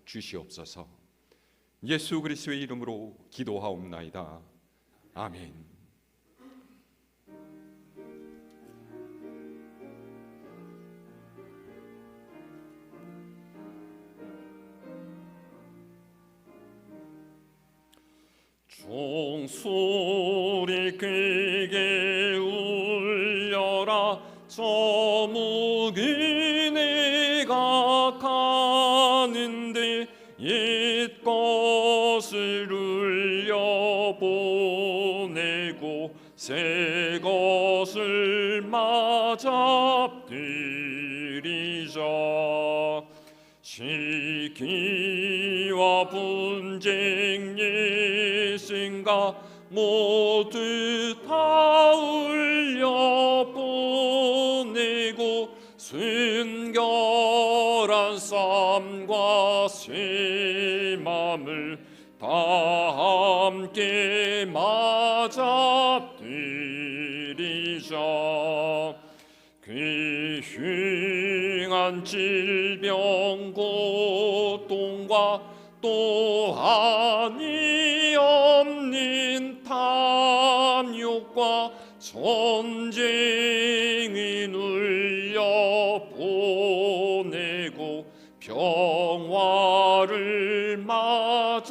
주시옵소서. 예수 그리스도의 이름으로 기도하옵나이다. 아멘. 종소리 크게 울려라. 저무기 내가 가는데 옛 것을 울려보내고 새 것을 맞아들이자. 시기와 분쟁 예승가 모두 다 울려보내고 순결한 삶과 새 맘을 다 함께 맞아들이자. 그 흉한 질병 고통과 또 한이 없는 탐욕과 전쟁이 눌려보내고 평화를 맞아들이자.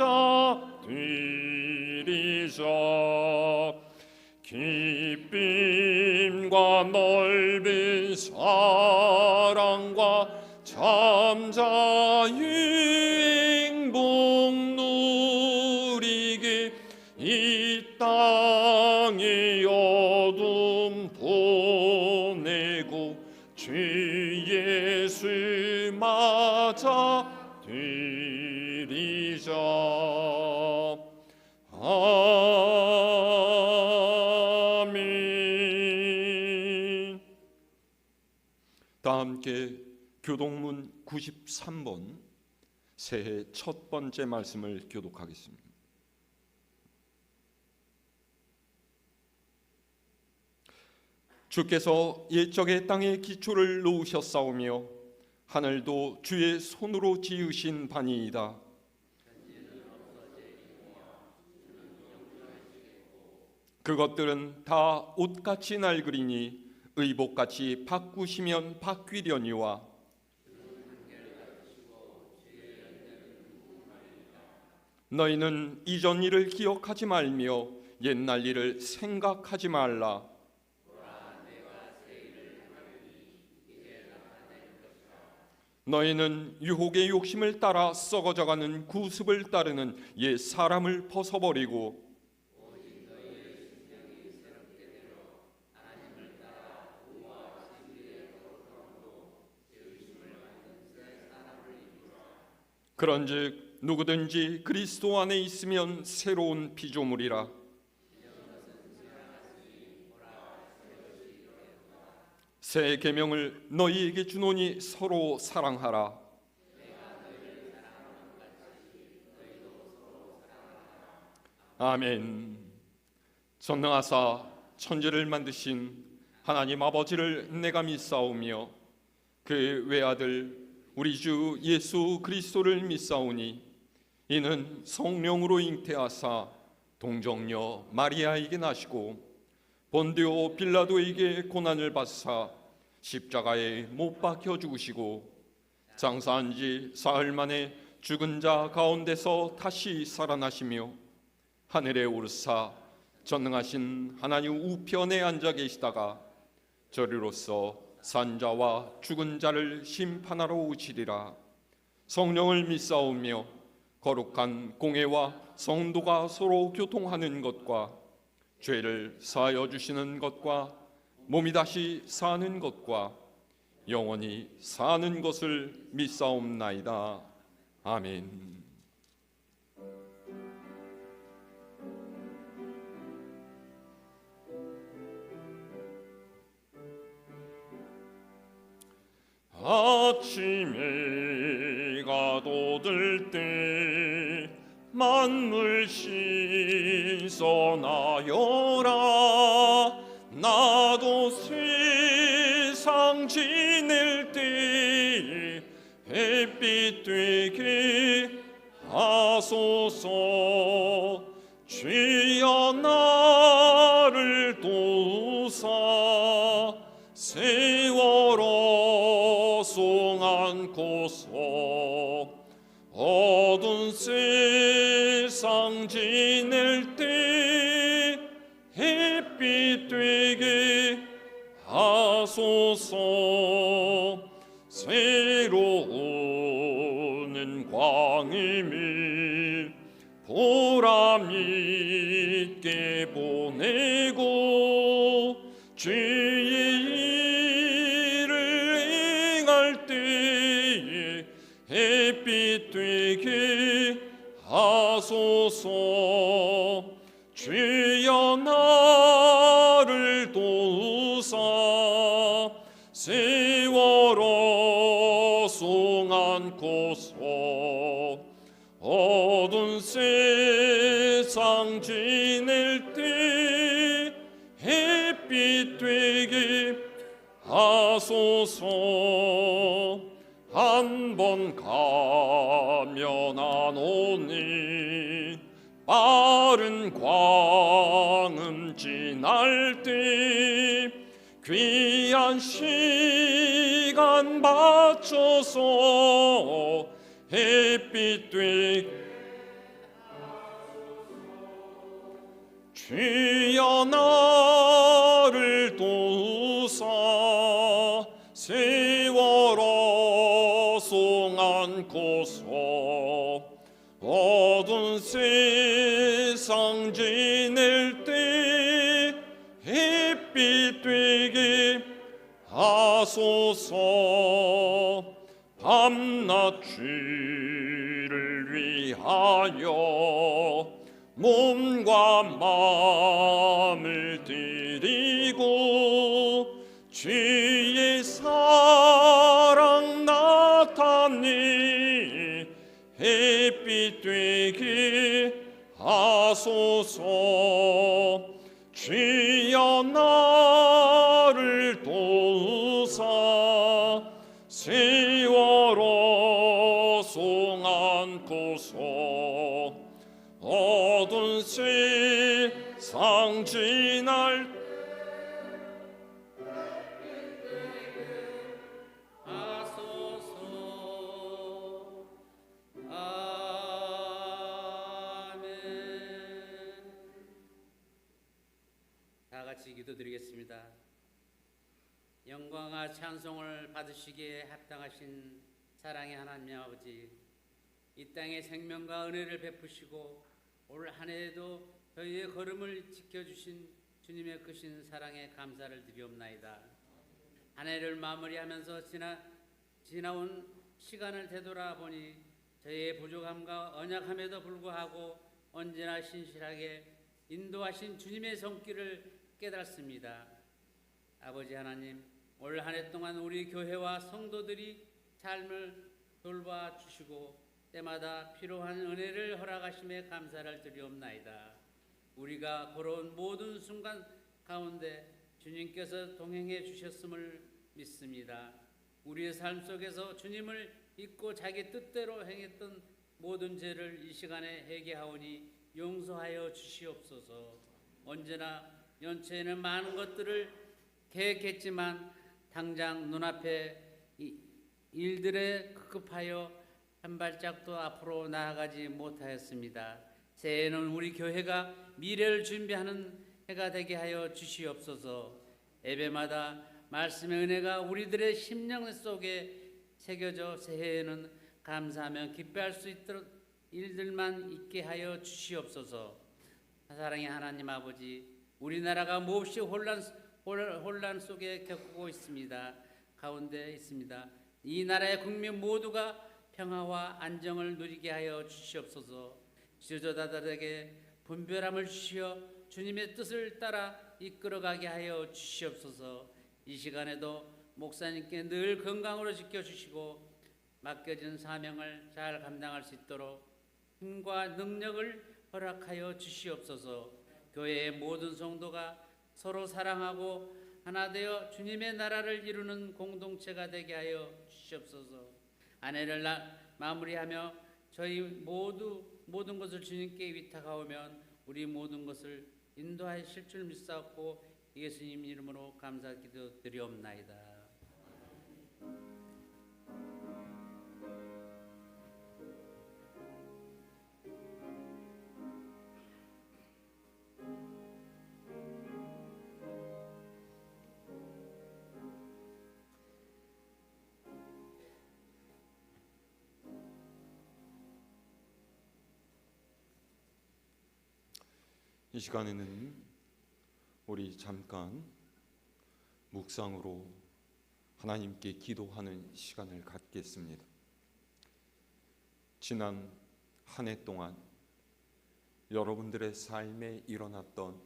기쁨과 넓은 사랑과 참 자유의 행복 누리게 이 땅의 어둠 보내고 주 예수 맞아들이자. 아멘. 다 함께 교독문 93번 새해 첫 번째 말씀을 교독하겠습니다. 주께서 옛적의 땅에 기초를 놓으셨사오며 하늘도 주의 손으로 지으신 바니이다. 그것들은 다 옷같이 낡으리니 의복같이 바꾸시면 바뀌려니와 너희는 이전 일을 기억하지 말며 옛날 일을 생각하지 말라. 너희는 유혹의 욕심을 따라 썩어져가는 구습을 따르는 옛 사람을 벗어버리고 그런즉 누구든지 그리스도 안에 있으면 새로운 피조물이라. 새 계명을 너희에게 주노니 서로 사랑하라. 아멘. 전능하사 천지를 만드신 하나님 아버지를 내가 믿사오며 그 외아들 우리 주 예수 그리스도를 믿사오니 이는 성령으로 잉태하사 동정녀 마리아에게 나시고 본디오 빌라도에게 고난을 받으사 십자가에 못 박혀 죽으시고 장사한 지 사흘 만에 죽은 자 가운데서 다시 살아나시며 하늘에 오르사 전능하신 하나님 우편에 앉아 계시다가 저리로서 산자와 죽은 자를 심판하러 오시리라. 성령을 믿사오며 거룩한 공회와 성도가 서로 교통하는 것과 죄를 사하여 주시는 것과 몸이 다시 사는 것과 영원히 사는 것을 믿사옵나이다. 아멘. 아침에 해가 돋을 때 만물 신선하여라. 나도 세상 지낼 때에 햇빛 되게 하소서. 주여 나를 도우사 세월호 송안고서 어두운 세상 지낼 때 햇빛 되게 하소서. 새로운 광임이 보람 있게 보내고 주의 일을 행할 때에 햇빛 되게 하소서. 주여 나를 도우사 세월호 송안고서 어두운 세상 지낼 때 햇빛 되게 하소서. 한 번 가면 안 오니 빠른 광음 지날 때 귀한 시간 맞춰서 햇빛 되게 주여 나를 도우사 세월호 송안고서 어두운 세상 지낼 때 햇빛 되게 하소서. 밤낮 주를 위하여 몸과 마음을 드리고 주의 사랑 나타내 햇빛 되게 하소서. 주여 나를 도우사 세월호 송안고서 어두운 세상 지날 하소서. 아멘. 다 같이 기도드리겠습니다. 영광과 찬송을 받으시기에 합당하신 사랑의 하나님 아버지, 이 땅에 생명과 은혜를 베푸시고 올 한 해에도 저희의 걸음을 지켜주신 주님의 크신 사랑에 감사를 드리옵나이다. 한 해를 마무리하면서 지나온 시간을 되돌아보니 저희의 부족함과 언약함에도 불구하고 언제나 신실하게 인도하신 주님의 손길을 깨닫습니다. 아버지 하나님, 올 한 해 동안 우리 교회와 성도들이 삶을 돌봐 주시고 때마다 필요한 은혜를 허락하심에 감사를 드리옵나이다. 우리가 걸어온 모든 순간 가운데 주님께서 동행해 주셨음을 믿습니다. 우리의 삶 속에서 주님을 잊고 자기 뜻대로 행했던 모든 죄를 이 시간에 회개하오니 용서하여 주시옵소서. 언제나 연초에는 많은 것들을 계획했지만 당장 눈앞에 일들에 급급하여 한 발짝도 앞으로 나아가지 못하였습니다. 새해에는 우리 교회가 미래를 준비하는 해가 되게 하여 주시옵소서. 예배마다 말씀의 은혜가 우리들의 심령 속에 새겨져 새해에는 감사하며 기뻐할 수 있도록 일들만 있게 하여 주시옵소서. 사랑의 하나님 아버지, 우리나라가 몹시 혼란 속에 겪고 있습니다. 가운데 있습니다. 이 나라의 국민 모두가 평화와 안정을 누리게 하여 주시옵소서. 지도자들에게 분별함을 주시어 주님의 뜻을 따라 이끌어가게 하여 주시옵소서. 이 시간에도 목사님께 늘 건강으로 지켜주시고 맡겨진 사명을 잘 감당할 수 있도록 힘과 능력을 허락하여 주시옵소서. 교회의 모든 성도가 서로 사랑하고 하나 되어 주님의 나라를 이루는 공동체가 되게 하여 주시옵소서. 한 해를 마무리하며 저희 모든 것을 주님께 위탁하오면 우리 모든 것을 인도하실 줄 믿사옵고 예수님 이름으로 감사 기도드리옵나이다. 이 시간에는 우리 잠깐 묵상으로 하나님께 기도하는 시간을 갖겠습니다. 지난 한 해 동안 여러분들의 삶에 일어났던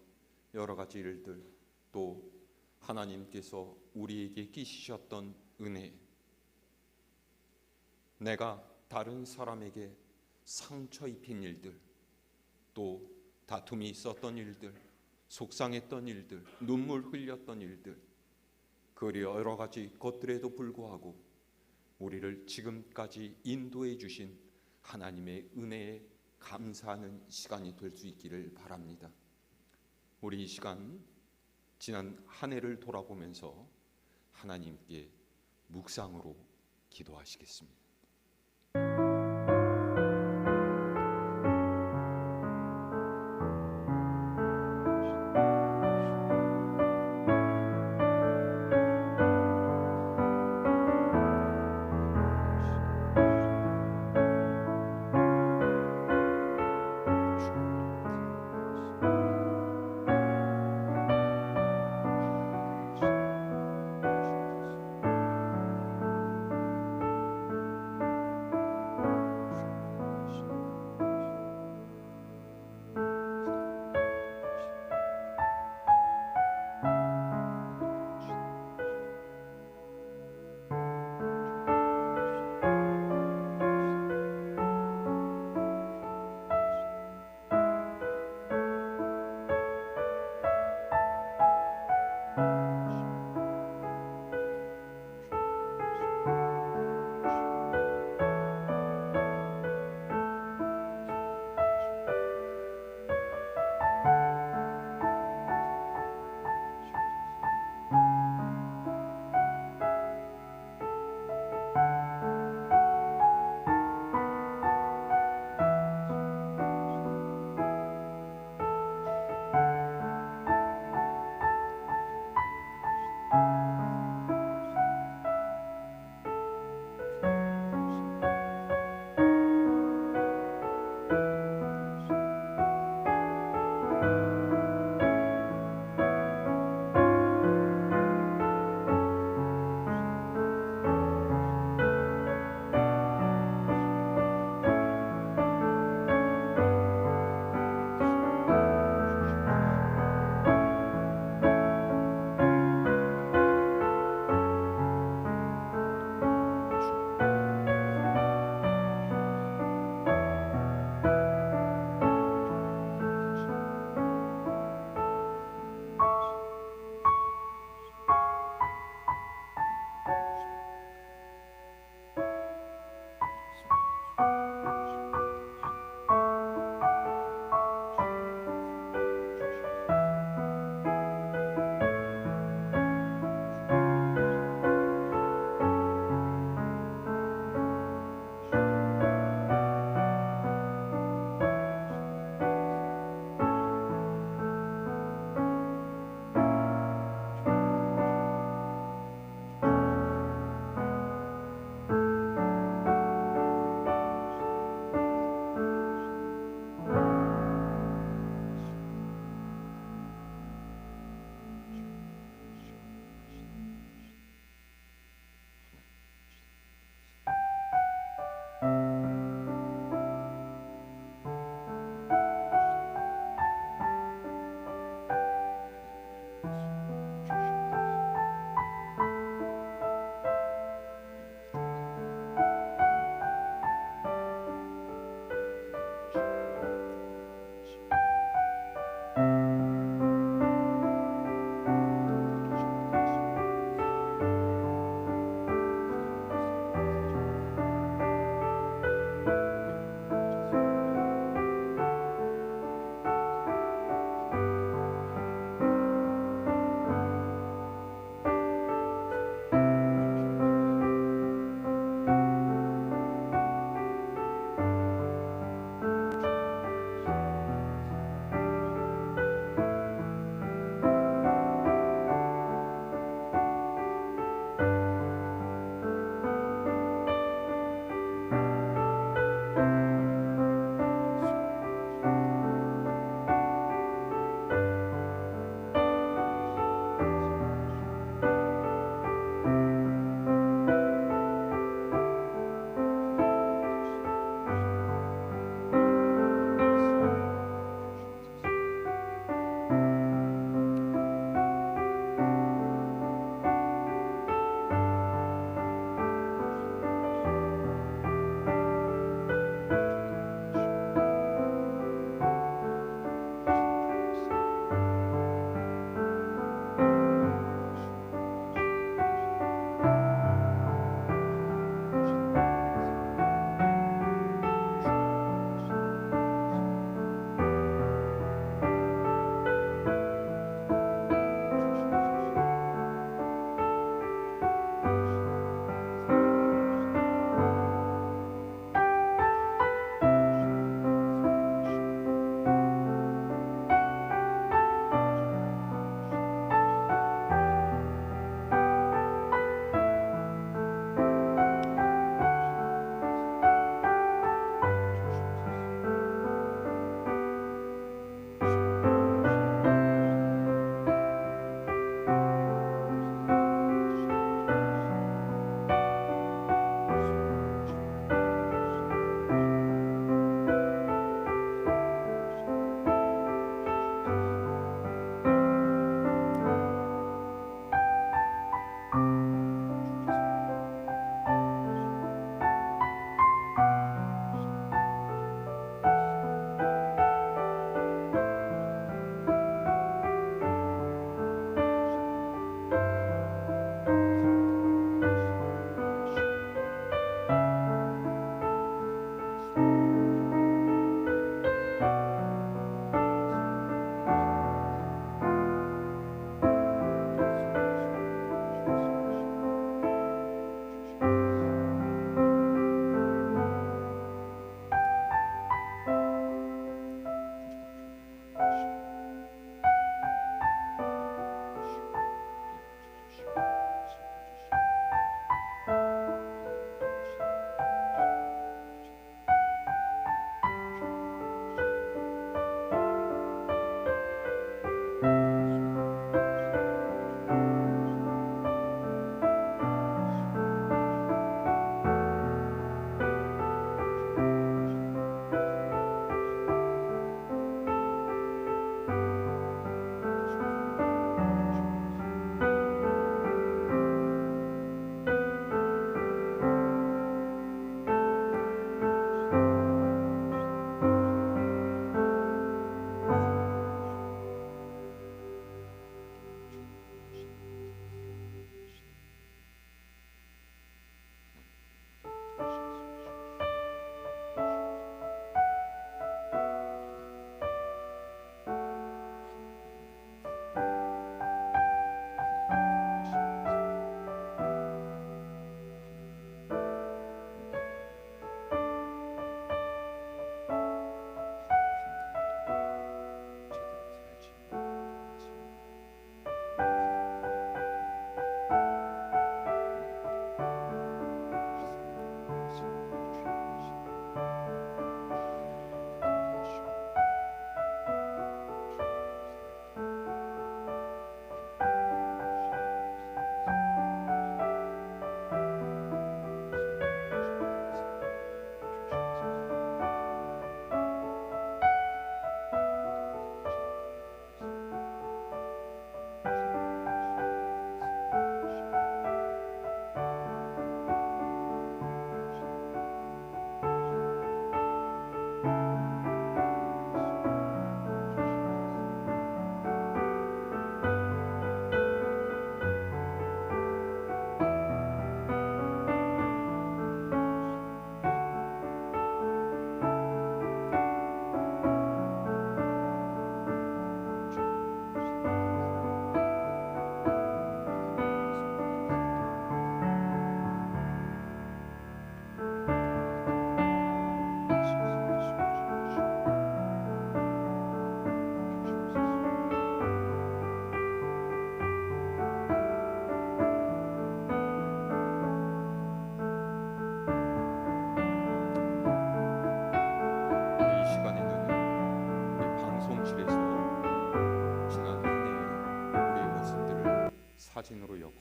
여러 가지 일들, 또 하나님께서 우리에게 끼치셨던 은혜, 내가 다른 사람에게 상처 입힌 일들, 또 다툼이 있었던 일들, 속상했던 일들, 눈물 흘렸던 일들, 그 여러 가지 것들에도 불구하고 우리를 지금까지 인도해 주신 하나님의 은혜에 감사하는 시간이 될 수 있기를 바랍니다. 우리 이 시간 지난 한 해를 돌아보면서 하나님께 묵상으로 기도하시겠습니다.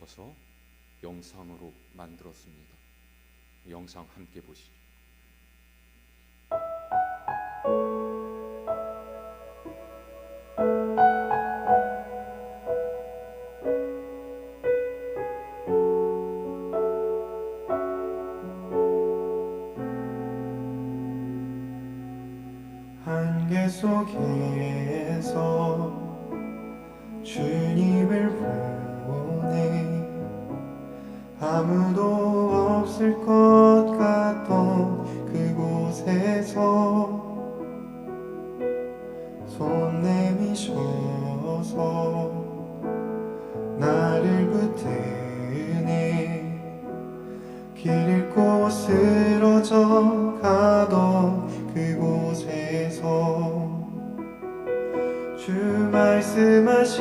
잡아서 영상으로 만들었습니다. 영상 함께 보시죠. 안개 속에서 주님을 보내 아무도 없을 것 같던 그곳에서 손 내미셔서 나를 붙드네 길 잃고 쓰러져 가던 그곳에서 주 말씀하시네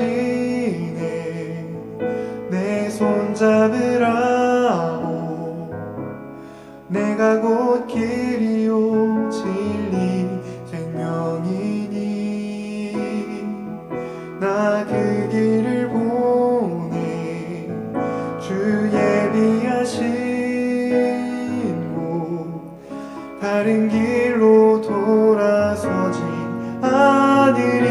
내 손 잡으라고 내가 곧 길이요 진리 생명이니 나 그 길을 보내 주 예비하신 곳 다른 길로 돌아서지 않으리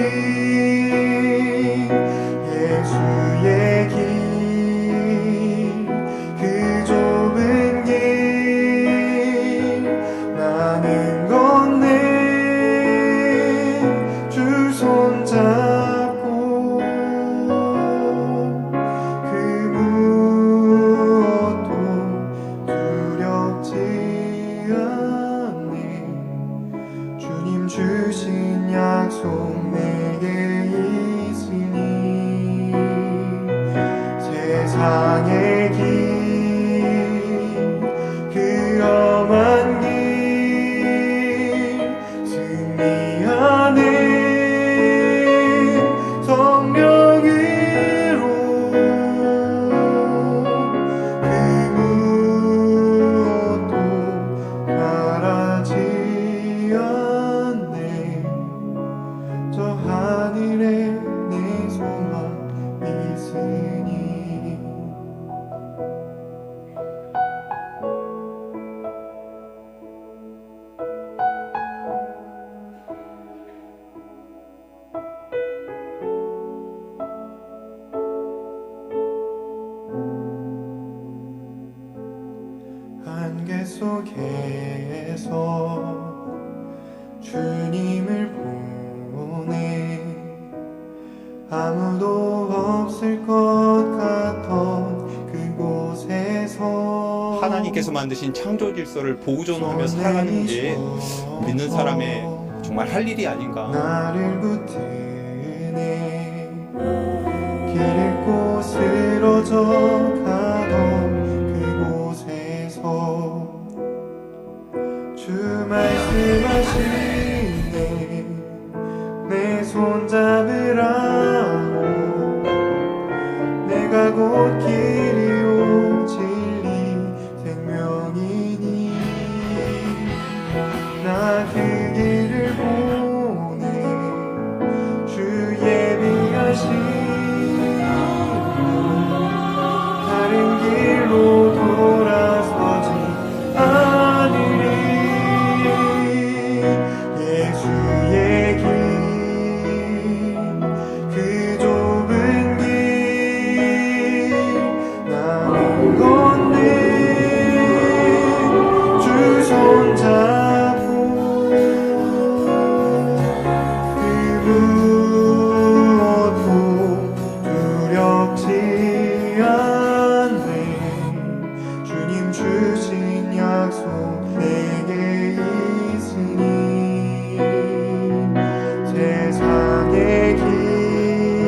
예수의 길 그 좁은 길 나는 건네 주 손잡고 그 무엇도 두렵지 않네 주님 주신 약속 내게 있으니 세상의 길 그 험한 길 승리하네 성령으로 그 무엇도 바라지 않네 저 하늘에 내 소망 있으니 안개 속에서 주님을 보내 아무도 없을 것 같던 그곳에서 하나님께서 만드신 창조 질서를 보존하며 살아가는 게 믿는 사람의 정말 할 일이 아닌가. 나를 붙드네 길 잃고 쓰러져 가던 그곳에서 주 말씀하시네 내 손 잡으라고 내가 곧 길이요 진리 생명이니 나 그 길을 보내 주 예비하신 다른 길로 돌아서지 않으리 예수의 길 그 좁은 길 나는 건네 주 손잡고 그 무엇도 두렵지 않네 주님 주신 약속 내게 있으니 세상의 길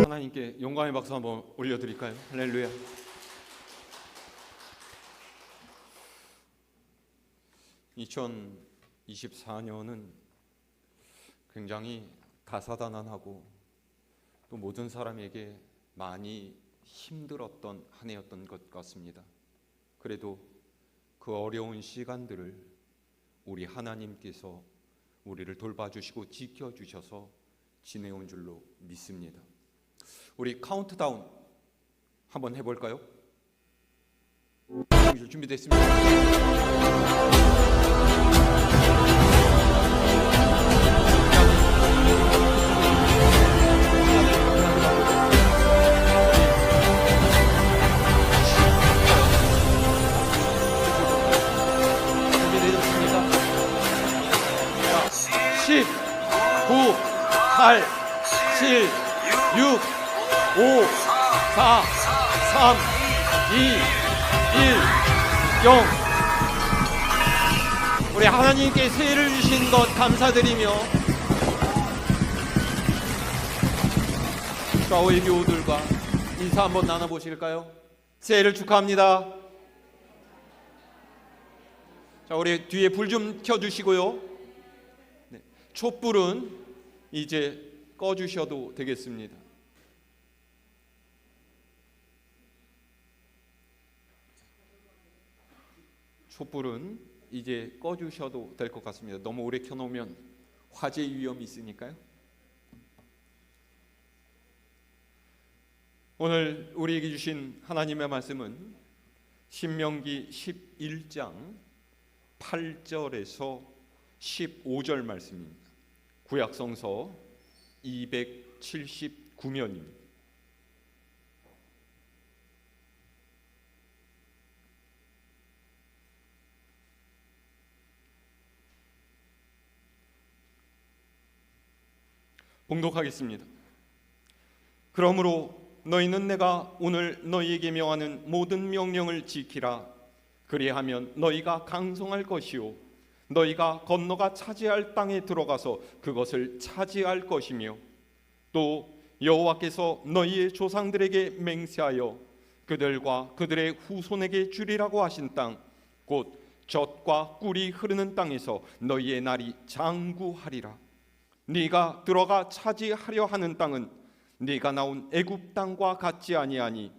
하나님께 영광의 박수 한번 올려드릴까요? 할렐루야. (2024년은) 굉장히 다사다난하고 또 모든 사람에게 많이 힘들었던 한 해였던 것 같습니다. 그래도 그 어려운 시간들을 우리 하나님께서 우리를 돌봐주시고 지켜주셔서 지내온 줄로 믿습니다. 우리 카운트다운 한번 해볼까요? 준비됐습니다. 준비되셨습니까? 자, 10, 9, 8, 7, 6, 5, 4, 3, 2, 1, 0. 우리 하나님께 새해를 주신 것 감사드리며 좌우의 교우들과 인사 한번 나눠보실까요? 새해를 축하합니다. 자, 우리 뒤에 불 좀 켜주시고요. 네, 촛불은 이제 꺼주셔도 되겠습니다. 촛불은 이제 꺼주셔도 될 것 같습니다. 너무 오래 켜놓으면 화재 위험이 있으니까요. 오늘 우리에게 주신 하나님의 말씀은 신명기 11장 8절에서 15절 말씀입니다. 구약성서 279면입니다. 봉독하겠습니다. 그러므로 너희는 내가 오늘 너희에게 명하는 모든 명령을 지키라. 그리하면 너희가 강성할 것이요 너희가 건너가 차지할 땅에 들어가서 그것을 차지할 것이며 또 여호와께서 너희의 조상들에게 맹세하여 그들과 그들의 후손에게 주리라고 하신 땅 곧 젖과 꿀이 흐르는 땅에서 너희의 날이 장구하리라. 네가 들어가 차지하려 하는 땅은 네가 나온 애굽 땅과 같지 아니하니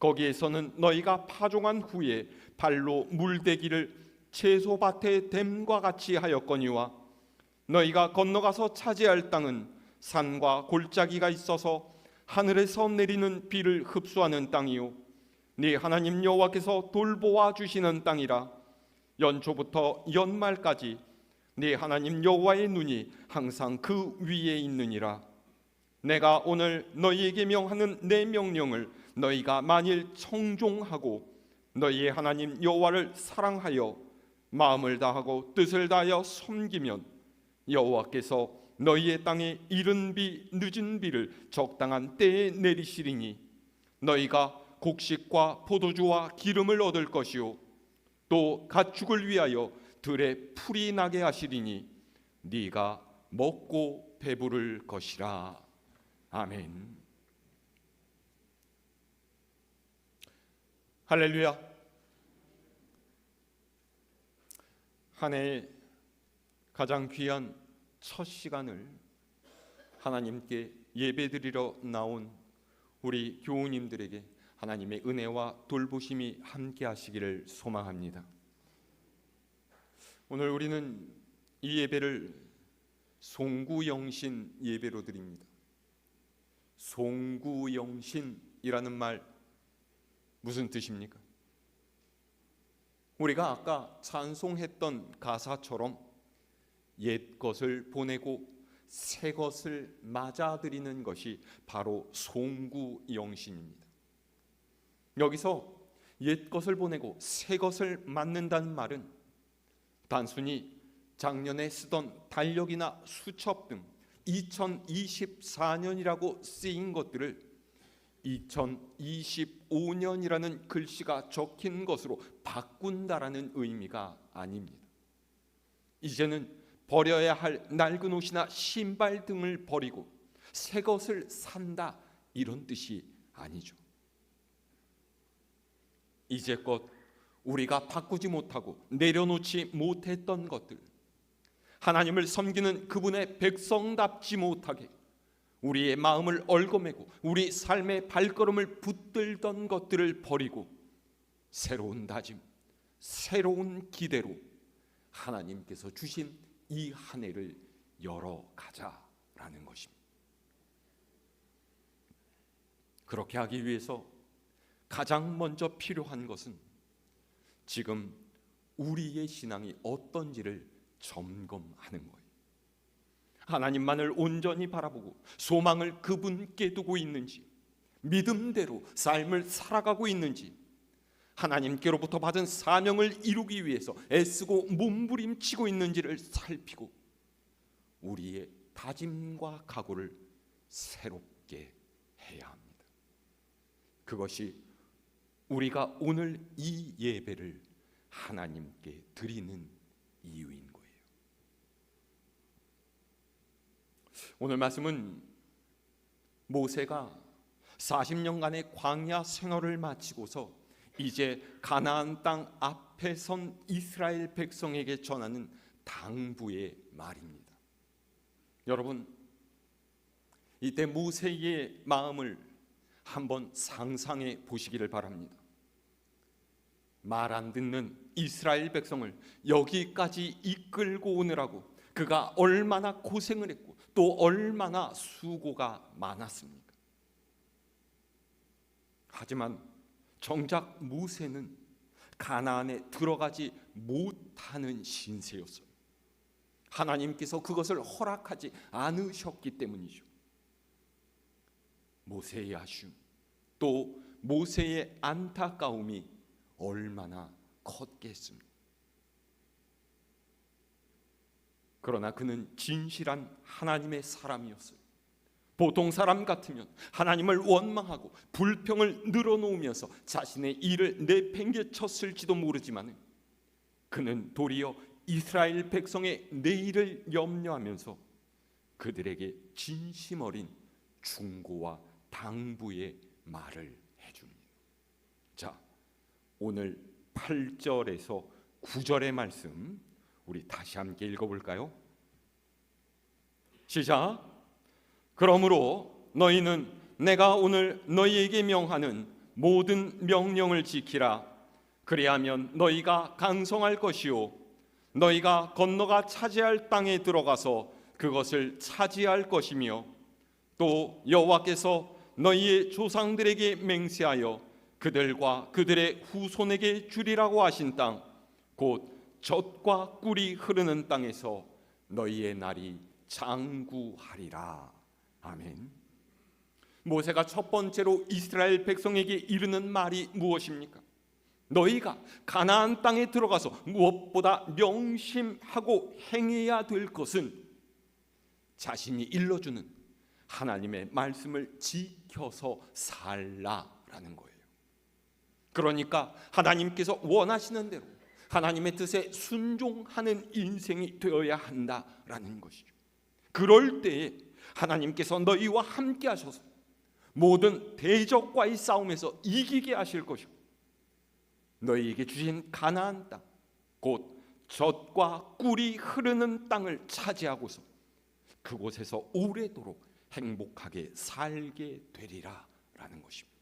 거기에서는 너희가 파종한 후에 발로 물대기를 채소밭의 댐과 같이 하였거니와 너희가 건너가서 차지할 땅은 산과 골짜기가 있어서 하늘에서 내리는 비를 흡수하는 땅이요 네 하나님 여호와께서 돌보아 주시는 땅이라. 연초부터 연말까지 네 하나님 여호와의 눈이 항상 그 위에 있느니라. 내가 오늘 너희에게 명하는 내 명령을 너희가 만일 청종하고 너희의 하나님 여호와를 사랑하여 마음을 다하고 뜻을 다하여 섬기면 여호와께서 너희의 땅에 이른 비 늦은 비를 적당한 때에 내리시리니 너희가 곡식과 포도주와 기름을 얻을 것이요 또 가축을 위하여 들에 풀이 나게 하시리니 네가 먹고 배부를 것이라. 아멘. 할렐루야. 한 해의 가장 귀한 첫 시간을 하나님께 예배드리러 나온 우리 교우님들에게 하나님의 은혜와 돌보심이 함께 하시기를 소망합니다. 오늘 우리는 이 예배를 송구영신 예배로 드립니다. 송구영신이라는 말 무슨 뜻입니까? 우리가 아까 찬송했던 가사처럼 옛 것을 보내고 새 것을 맞아들이는 것이 바로 송구영신입니다. 여기서 옛 것을 보내고 새 것을 맞는다는 말은 단순히 작년에 쓰던 달력이나 수첩 등 2024년이라고 쓰인 것들을 2025년이라는 글씨가 적힌 것으로 바꾼다라는 의미가 아닙니다. 이제는 버려야 할 낡은 옷이나 신발 등을 버리고 새 것을 산다 이런 뜻이 아니죠. 이제껏 우리가 바꾸지 못하고 내려놓지 못했던 것들, 하나님을 섬기는 그분의 백성답지 못하게 우리의 마음을 얽어매고 우리 삶의 발걸음을 붙들던 것들을 버리고 새로운 다짐, 새로운 기대로 하나님께서 주신 이 한 해를 열어가자라는 것입니다. 그렇게 하기 위해서 가장 먼저 필요한 것은 지금 우리의 신앙이 어떤지를 점검하는 거예요. 하나님만을 온전히 바라보고 소망을 그분께 두고 있는지, 믿음대로 삶을 살아가고 있는지, 하나님께로부터 받은 사명을 이루기 위해서 애쓰고 몸부림치고 있는지를 살피고 우리의 다짐과 각오를 새롭게 해야 합니다. 그것이 우리가 오늘 이 예배를 하나님께 드리는 이유인 거예요. 오늘 말씀은 모세가 40년간의 광야 생활을 마치고서 이제 가나안 땅 앞에 선 이스라엘 백성에게 전하는 당부의 말입니다. 여러분, 이때 모세의 마음을 한번 상상해 보시기를 바랍니다. 말 안 듣는 이스라엘 백성을 여기까지 이끌고 오느라고 그가 얼마나 고생을 했고 또 얼마나 수고가 많았습니까? 하지만 정작 모세는 가나안에 들어가지 못하는 신세였어요. 하나님께서 그것을 허락하지 않으셨기 때문이죠. 모세의 아쉬움, 또 모세의 안타까움이 얼마나 컸겠습니까? 그러나 그는 진실한 하나님의 사람이었어요. 보통 사람 같으면 하나님을 원망하고 불평을 늘어놓으면서 자신의 일을 내팽개쳤을지도 모르지만 그는 도리어 이스라엘 백성의 내일을 염려하면서 그들에게 진심 어린 충고와 당부의 말을 해줍니다. 자, 오늘 8절에서 9절의 말씀 우리 다시 함께 읽어볼까요? 시작. 그러므로 너희는 내가 오늘 너희에게 명하는 모든 명령을 지키라. 그리하면 너희가 강성할 것이요 너희가 건너가 차지할 땅에 들어가서 그것을 차지할 것이며 또 여호와께서 너희의 조상들에게 맹세하여 그들과 그들의 후손에게 주리라고 하신 땅 곧 젖과 꿀이 흐르는 땅에서 너희의 날이 장구하리라. 아멘. 모세가 첫 번째로 이스라엘 백성에게 이르는 말이 무엇입니까? 너희가 가나안 땅에 들어가서 무엇보다 명심하고 행해야 될 것은 자신이 일러주는 하나님의 말씀을 지켜서 살라라는 거예요. 그러니까 하나님께서 원하시는 대로 하나님의 뜻에 순종하는 인생이 되어야 한다라는 것이죠. 그럴 때에 하나님께서 너희와 함께 하셔서 모든 대적과의 싸움에서 이기게 하실 것이고 너희에게 주신 가나안 땅 곧 젖과 꿀이 흐르는 땅을 차지하고서 그곳에서 오래도록 행복하게 살게 되리라 라는 것입니다.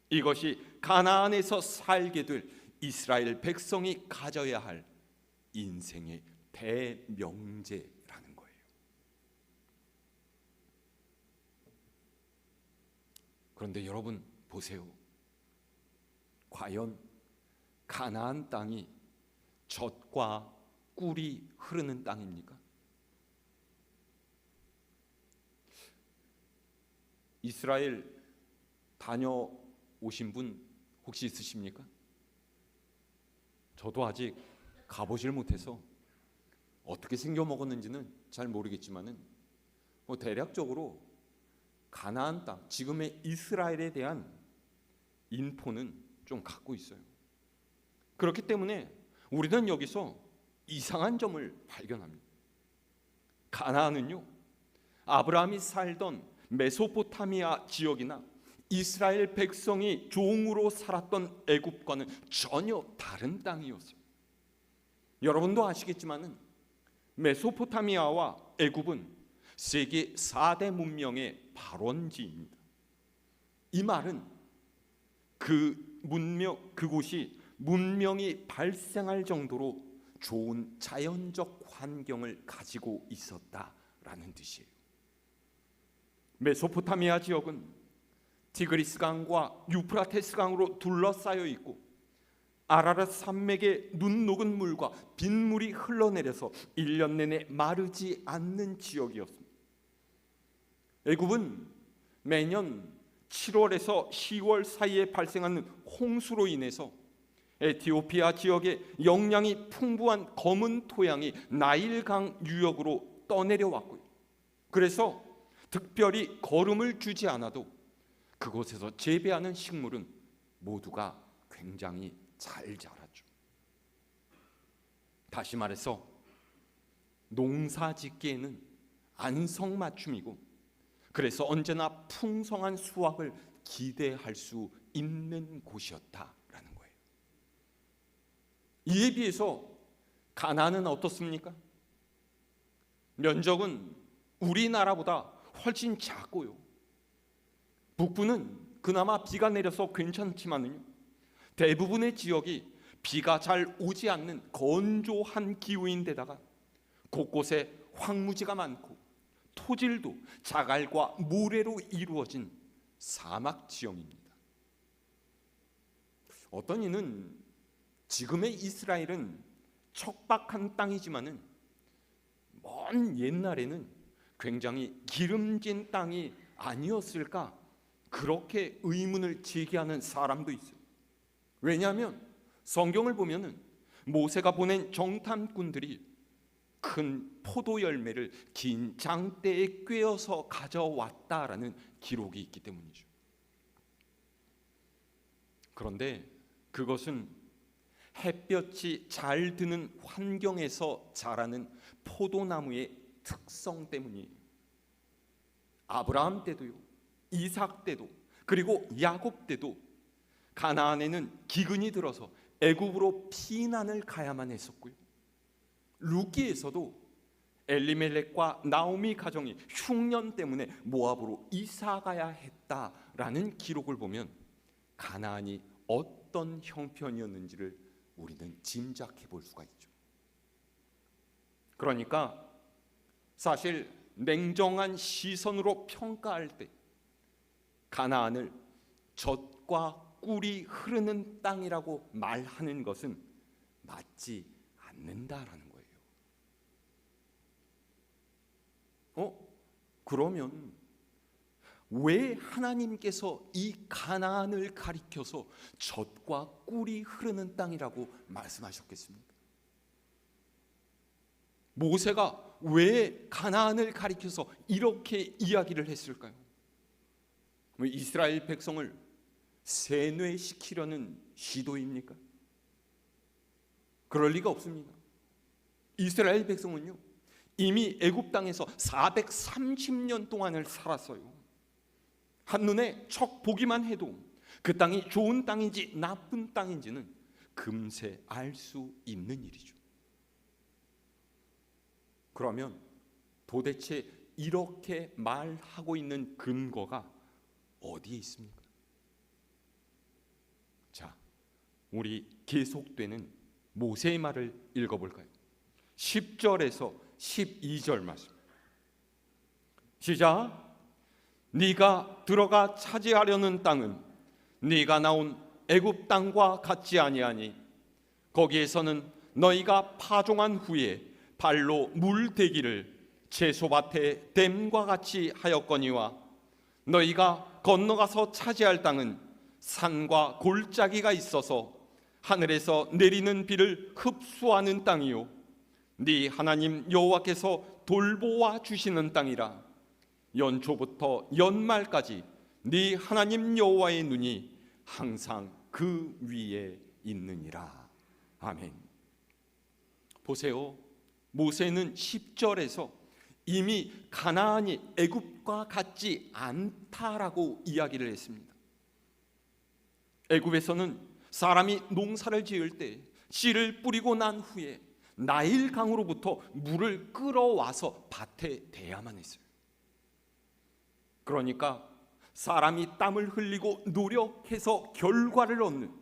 이것이 가나안에서 살게 될 이스라엘 백성이 가져야 할 인생의 대명제라는 거예요. 그런데 여러분 보세요. 과연 가나안 땅이 젖과 꿀이 흐르는 땅입니까? 이스라엘 다녀오신 분 혹시 있으십니까? 저도 아직 가보질 못해서 어떻게 생겨 먹었는지는 잘 모르겠지만은 대략적으로 가나안 땅, 지금의 이스라엘에 대한 인포는 좀 갖고 있어요. 그렇기 때문에 우리는 여기서 이상한 점을 발견합니다. 가나안은요, 아브라함이 살던 메소포타미아 지역이나 이스라엘 백성이 종으로 살았던 애굽과는 전혀 다른 땅이었어요. 여러분도 아시겠지만은 메소포타미아와 애굽은 세계 4대 문명의 발원지입니다. 이 말은 그곳이 문명이 발생할 정도로 좋은 자연적 환경을 가지고 있었다라는 뜻이에요. 메소포타미아 지역은 티그리스 강과 유프라테스 강으로 둘러싸여 있고 아라랏 산맥의 눈 녹은 물과 빗물이 흘러내려서 1년 내내 마르지 않는 지역이었습니다. 애굽은 매년 7월에서 10월 사이에 발생하는 홍수로 인해서 에티오피아 지역의 영양이 풍부한 검은 토양이 나일강 유역으로 떠내려왔고요. 그래서 특별히 거름을 주지 않아도 그곳에서 재배하는 식물은 모두가 굉장히 잘 자라죠. 다시 말해서 농사 짓기에는 안성맞춤이고, 그래서 언제나 풍성한 수확을 기대할 수 있는 곳이었다라는 거예요. 이에 비해서 가나안은 어떻습니까? 면적은 우리나라보다 훨씬 작고요. 북부는 그나마 비가 내려서 괜찮지만요, 대부분의 지역이 비가 잘 오지 않는 건조한 기후인데다가 곳곳에 황무지가 많고 토질도 자갈과 모래로 이루어진 사막 지형입니다. 어떤 이는 지금의 이스라엘은 척박한 땅이지만은 먼 옛날에는 굉장히 기름진 땅이 아니었을까, 그렇게 의문을 제기하는 사람도 있어요. 왜냐하면 성경을 보면은 모세가 보낸 정탐꾼들이 큰 포도 열매를 긴 장대에 꿰어서 가져왔다라는 기록이 있기 때문이죠. 그런데 그것은 햇볕이 잘 드는 환경에서 자라는 포도나무의 특성 때문이에요. 아브라함 때도요, 이삭 때도, 그리고 야곱 때도 가나안에는 기근이 들어서 애굽으로 피난을 가야만 했었고요. 룻기에서도 엘리멜렉과 나오미 가정이 흉년 때문에 모압으로 이사 가야 했다라는 기록을 보면 가나안이 어떤 형편이었는지를 우리는 짐작해 볼 수가 있죠. 그러니까 사실 냉정한 시선으로 평가할 때 가나안을 젖과 꿀이 흐르는 땅이라고 말하는 것은 맞지 않는다라는 거예요. 그러면 왜 하나님께서 이 가나안을 가리켜서 젖과 꿀이 흐르는 땅이라고 말씀하셨겠습니까? 모세가 왜 가나안을 가리켜서 이렇게 이야기를 했을까요? 이스라엘 백성을 세뇌시키려는 시도입니까? 그럴 리가 없습니다. 이스라엘 백성은요, 이미 애굽 땅에서 430년 동안을 살았어요. 한눈에 척 보기만 해도 그 땅이 좋은 땅인지 나쁜 땅인지는 금세 알 수 있는 일이죠. 그러면 도대체 이렇게 말하고 있는 근거가 어디에 있습니까? 자, 우리 계속되는 모세의 말을 읽어볼까요? 10절에서 12절 말씀. 시작. 네가 들어가 차지하려는 땅은 네가 나온 애굽 땅과 같지 아니하니 거기에서는 너희가 파종한 후에 발로 물대기를 채소밭에 댐과 같이 하였거니와 너희가 건너가서 차지할 땅은 산과 골짜기가 있어서 하늘에서 내리는 비를 흡수하는 땅이요 네 하나님 여호와께서 돌보아 주시는 땅이라. 연초부터 연말까지 네 하나님 여호와의 눈이 항상 그 위에 있느니라. 아멘. 보세요. 모세는 10절에서 이미 가나안이 애굽과 같지 않다라고 이야기를 했습니다. 애굽에서는 사람이 농사를 지을 때 씨를 뿌리고 난 후에 나일 강으로부터 물을 끌어와서 밭에 대야만 했어요. 그러니까 사람이 땀을 흘리고 노력해서 결과를 얻는,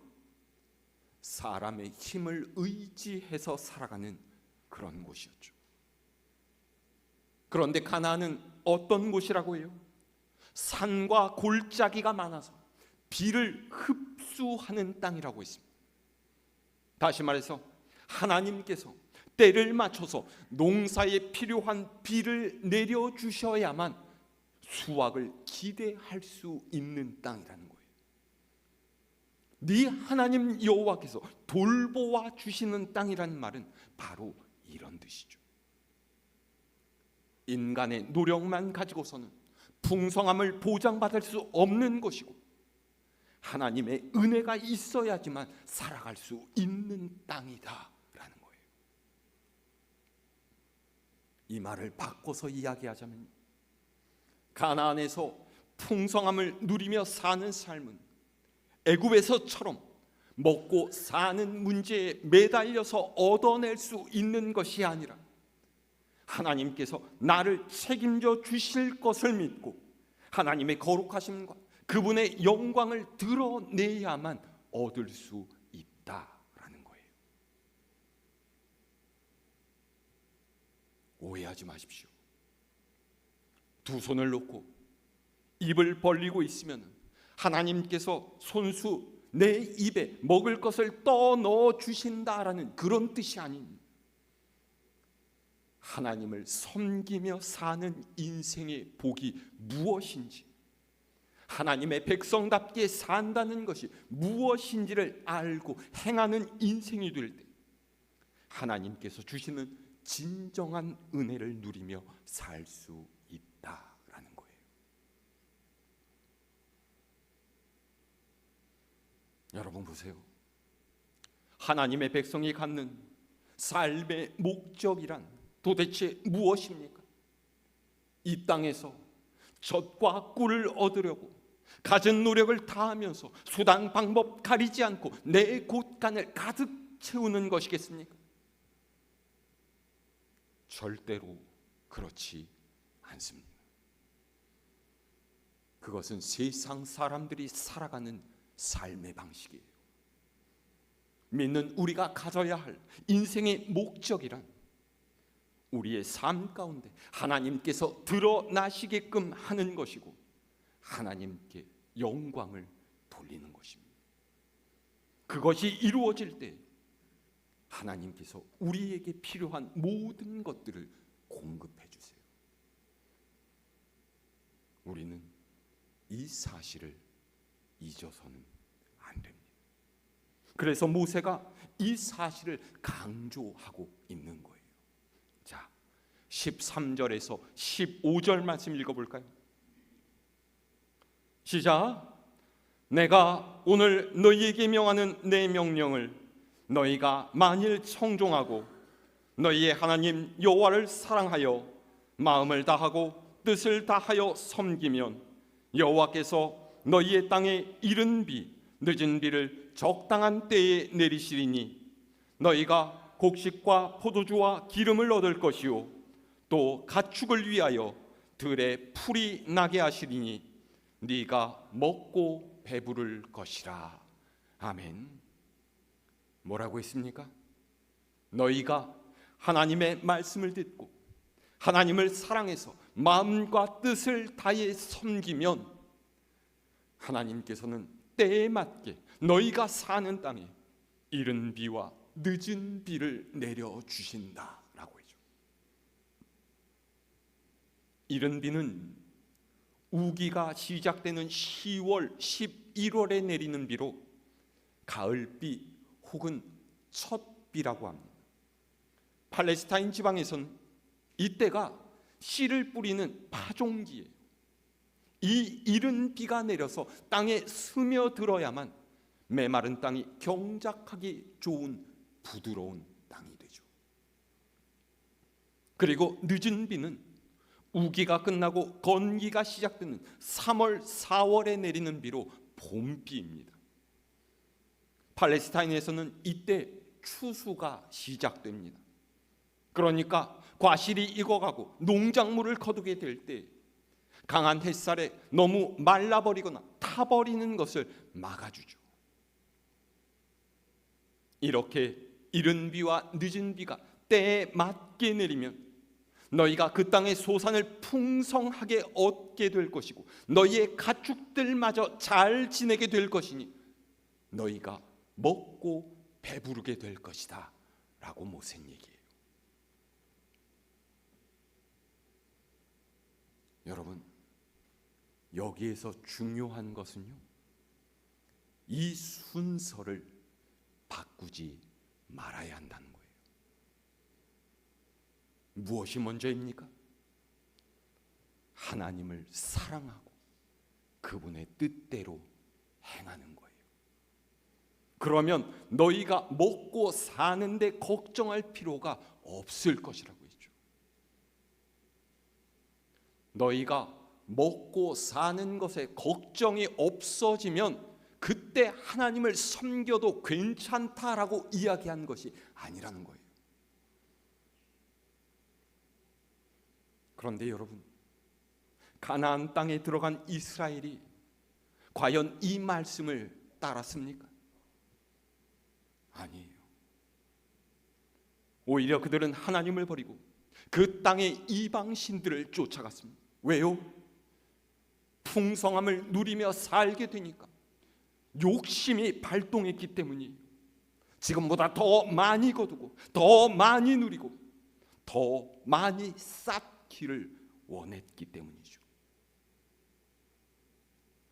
사람의 힘을 의지해서 살아가는 그런 곳이었죠. 그런데 가나안은 어떤 곳이라고 해요? 산과 골짜기가 많아서 비를 흡수하는 땅이라고 했습니다. 다시 말해서 하나님께서 때를 맞춰서 농사에 필요한 비를 내려주셔야만 수확을 기대할 수 있는 땅이라는 거예요. 네 하나님 여호와께서 돌보아 주시는 땅이라는 말은 바로 이런 뜻이죠. 인간의 노력만 가지고서는 풍성함을 보장받을 수 없는 것이고, 하나님의 은혜가 있어야지만 살아갈 수 있는 땅이다라는 거예요. 이 말을 바꿔서 이야기하자면, 가나안에서 풍성함을 누리며 사는 삶은 애굽에서처럼 먹고 사는 문제에 매달려서 얻어낼 수 있는 것이 아니라, 하나님께서 나를 책임져 주실 것을 믿고 하나님의 거룩하심과 그분의 영광을 드러내야만 얻을 수 있다라는 거예요. 오해하지 마십시오. 두 손을 놓고 입을 벌리고 있으면 하나님께서 손수 내 입에 먹을 것을 떠넣어 주신다라는 그런 뜻이 아닙니다. 하나님을 섬기며 사는 인생의 복이 무엇인지, 하나님의 백성답게 산다는 것이 무엇인지를 알고 행하는 인생이 될 때 하나님께서 주시는 진정한 은혜를 누리며 살 수 있다라는 거예요. 여러분 보세요. 하나님의 백성이 갖는 삶의 목적이란 도대체 무엇입니까? 이 땅에서 젖과 꿀을 얻으려고 갖은 노력을 다하면서 수단 방법 가리지 않고 내 곳간을 가득 채우는 것이겠습니까? 절대로 그렇지 않습니다. 그것은 세상 사람들이 살아가는 삶의 방식이에요. 믿는 우리가 가져야 할 인생의 목적이란 우리의 삶 가운데 하나님께서 드러나시게끔 하는 것이고, 하나님께 영광을 돌리는 것입니다. 그것이 이루어질 때 하나님께서 우리에게 필요한 모든 것들을 공급해 주세요. 우리는 이 사실을 잊어서는 안 됩니다. 그래서 모세가 이 사실을 강조하고 있는 거예요. 자, 13절에서 15절 말씀 읽어볼까요? 시작. 내가 오늘 너희에게 명하는 내 명령을 너희가 만일 청종하고 너희의 하나님 여호와를 사랑하여 마음을 다하고 뜻을 다하여 섬기면 여호와께서 너희의 땅에 이른 비 늦은 비를 적당한 때에 내리시리니 너희가 곡식과 포도주와 기름을 얻을 것이요 또 가축을 위하여 들에 풀이 나게 하시리니 네가 먹고 배부를 것이라. 아멘. 뭐라고 했습니까? 너희가 하나님의 말씀을 듣고 하나님을 사랑해서 마음과 뜻을 다해 섬기면 하나님께서는 때에 맞게 너희가 사는 땅에 이른 비와 늦은 비를 내려주신다라고 했죠. 이른 비는 우기가 시작되는 10월, 11월에 내리는 비로 가을비 혹은 첫비라고 합니다. 팔레스타인 지방에서는 이때가 씨를 뿌리는 파종기예요. 이 이른 비가 내려서 땅에 스며들어야만 메마른 땅이 경작하기 좋은 부드러운 땅이 되죠. 그리고 늦은 비는 우기가 끝나고 건기가 시작되는 3월, 4월에 내리는 비로 봄비입니다. 팔레스타인에서는 이때 추수가 시작됩니다. 그러니까 과실이 익어가고 농작물을 거두게 될 때 강한 햇살에 너무 말라버리거나 타버리는 것을 막아주죠. 이렇게 이른 비와 늦은 비가 때에 맞게 내리면 너희가 그 땅의 소산을 풍성하게 얻게 될 것이고 너희의 가축들마저 잘 지내게 될 것이니 너희가 먹고 배부르게 될 것이다 라고 모세는 얘기해요. 여러분, 여기에서 중요한 것은요, 이 순서를 바꾸지 말아야 한다는 거예요. 무엇이 먼저입니까? 하나님을 사랑하고 그분의 뜻대로 행하는 거예요. 그러면 너희가 먹고 사는데 걱정할 필요가 없을 것이라고 했죠. 너희가 먹고 사는 것에 걱정이 없어지면 그때 하나님을 섬겨도 괜찮다라고 이야기한 것이 아니라는 거예요. 그런데 여러분, 가나안 땅에 들어간 이스라엘이 과연 이 말씀을 따랐습니까? 아니에요. 오히려 그들은 하나님을 버리고 그 땅의 이방 신들을 쫓아갔습니다. 왜요? 풍성함을 누리며 살게 되니까 욕심이 발동했기 때문이에요. 지금보다 더 많이 거두고 더 많이 누리고 더 많이 쌓기를 원했기 때문이죠.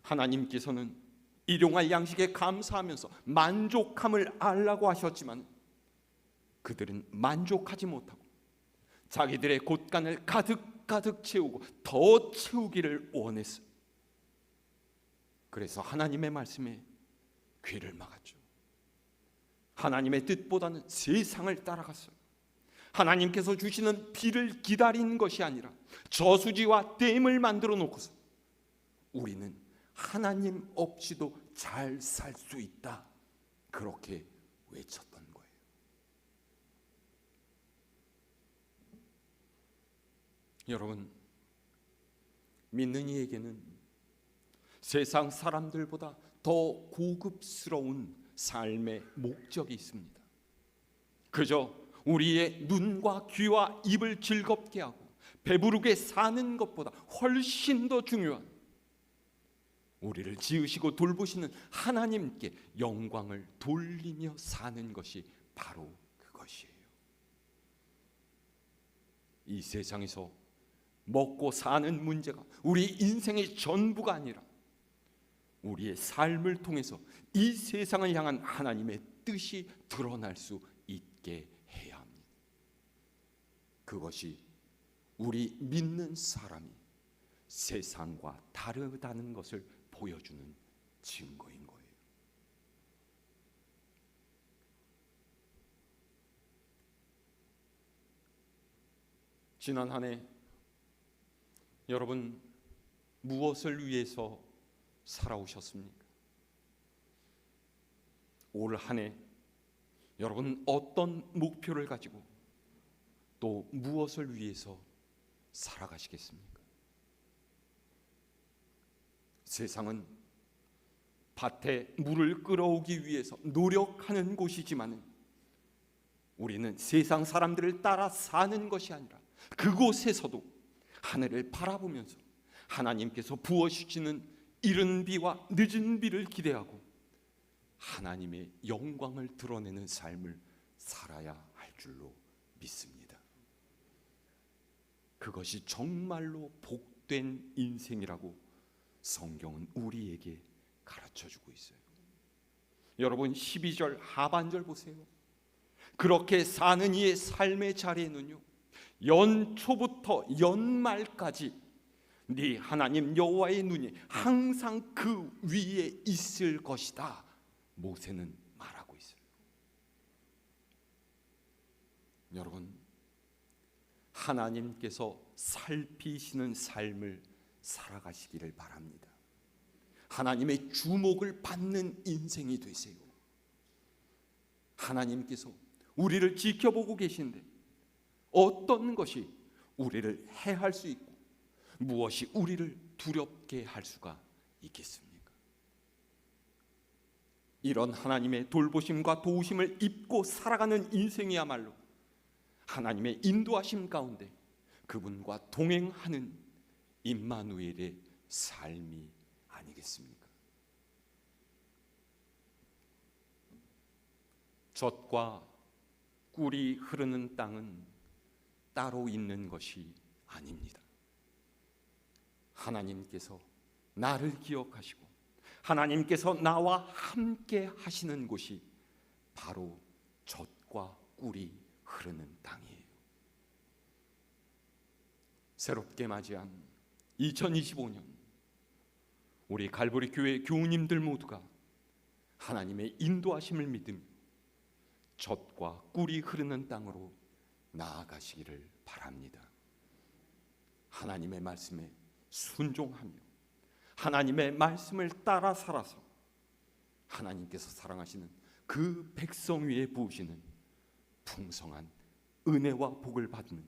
하나님께서는 일용할 양식에 감사하면서 만족함을 알라고 하셨지만 그들은 만족하지 못하고 자기들의 곳간을 가득 채우고 더 채우기를 원했어요. 그래서 하나님의 말씀에 귀를 막았죠. 하나님의 뜻보다는 세상을 따라갔어요. 하나님께서 주시는 비를 기다린 것이 아니라 저수지와 댐을 만들어 놓고서 우리는 하나님 없이도 잘 살 수 있다, 그렇게 외쳤던 거예요. 여러분, 믿는 이에게는 세상 사람들보다 더 고급스러운 삶의 목적이 있습니다. 그저 우리의 눈과 귀와 입을 즐겁게 하고 배부르게 사는 것보다 훨씬 더 중요한 우리를 지으시고 돌보시는 하나님께 영광을 돌리며 사는 것이 바로 그것이에요. 이 세상에서 먹고 사는 문제가 우리 인생의 전부가 아니라 우리의 삶을 통해서 이 세상을 향한 하나님의 뜻이 드러날 수 있게 해야 합니다. 그것이 우리 믿는 사람이 세상과 다르다는 것을 보여주는 증거인 거예요. 지난 한 해 여러분 무엇을 위해서 살아오셨습니까? 올 한 해 여러분 어떤 목표를 가지고 또 무엇을 위해서 살아가시겠습니까? 세상은 밭에 물을 끌어오기 위해서 노력하는 곳이지만 우리는 세상 사람들을 따라 사는 것이 아니라 그곳에서도 하늘을 바라보면서 하나님께서 부어주시는 이른 비와 늦은 비를 기대하고 하나님의 영광을 드러내는 삶을 살아야 할 줄로 믿습니다. 그것이 정말로 복된 인생이라고 성경은 우리에게 가르쳐주고 있어요. 여러분 12절 하반절 보세요. 그렇게 사는 이의 삶의 자리에는요, 연초부터 연말까지 네 하나님 여호와의 눈이 항상 그 위에 있을 것이다, 모세는 말하고 있어요. 여러분, 하나님께서 살피시는 삶을 살아가시기를 바랍니다. 하나님의 주목을 받는 인생이 되세요. 하나님께서 우리를 지켜보고 계신데 어떤 것이 우리를 해할 수 있고 무엇이 우리를 두렵게 할 수가 있겠습니까? 이런 하나님의 돌보심과 도우심을 입고 살아가는 인생이야말로 하나님의 인도하심 가운데 그분과 동행하는 임마누엘의 삶이 아니겠습니까? 젖과 꿀이 흐르는 땅은 따로 있는 것이 아닙니다. 하나님께서 나를 기억하시고 하나님께서 나와 함께 하시는 곳이 바로 젖과 꿀이 흐르는 땅이에요. 새롭게 맞이한 2025년, 우리 갈보리 교회 교우님들 모두가 하나님의 인도하심을 믿으며 젖과 꿀이 흐르는 땅으로 나아가시기를 바랍니다. 하나님의 말씀에 순종하며 하나님의 말씀을 따라 살아서 하나님께서 사랑하시는 그 백성 위에 부으시는 풍성한 은혜와 복을 받는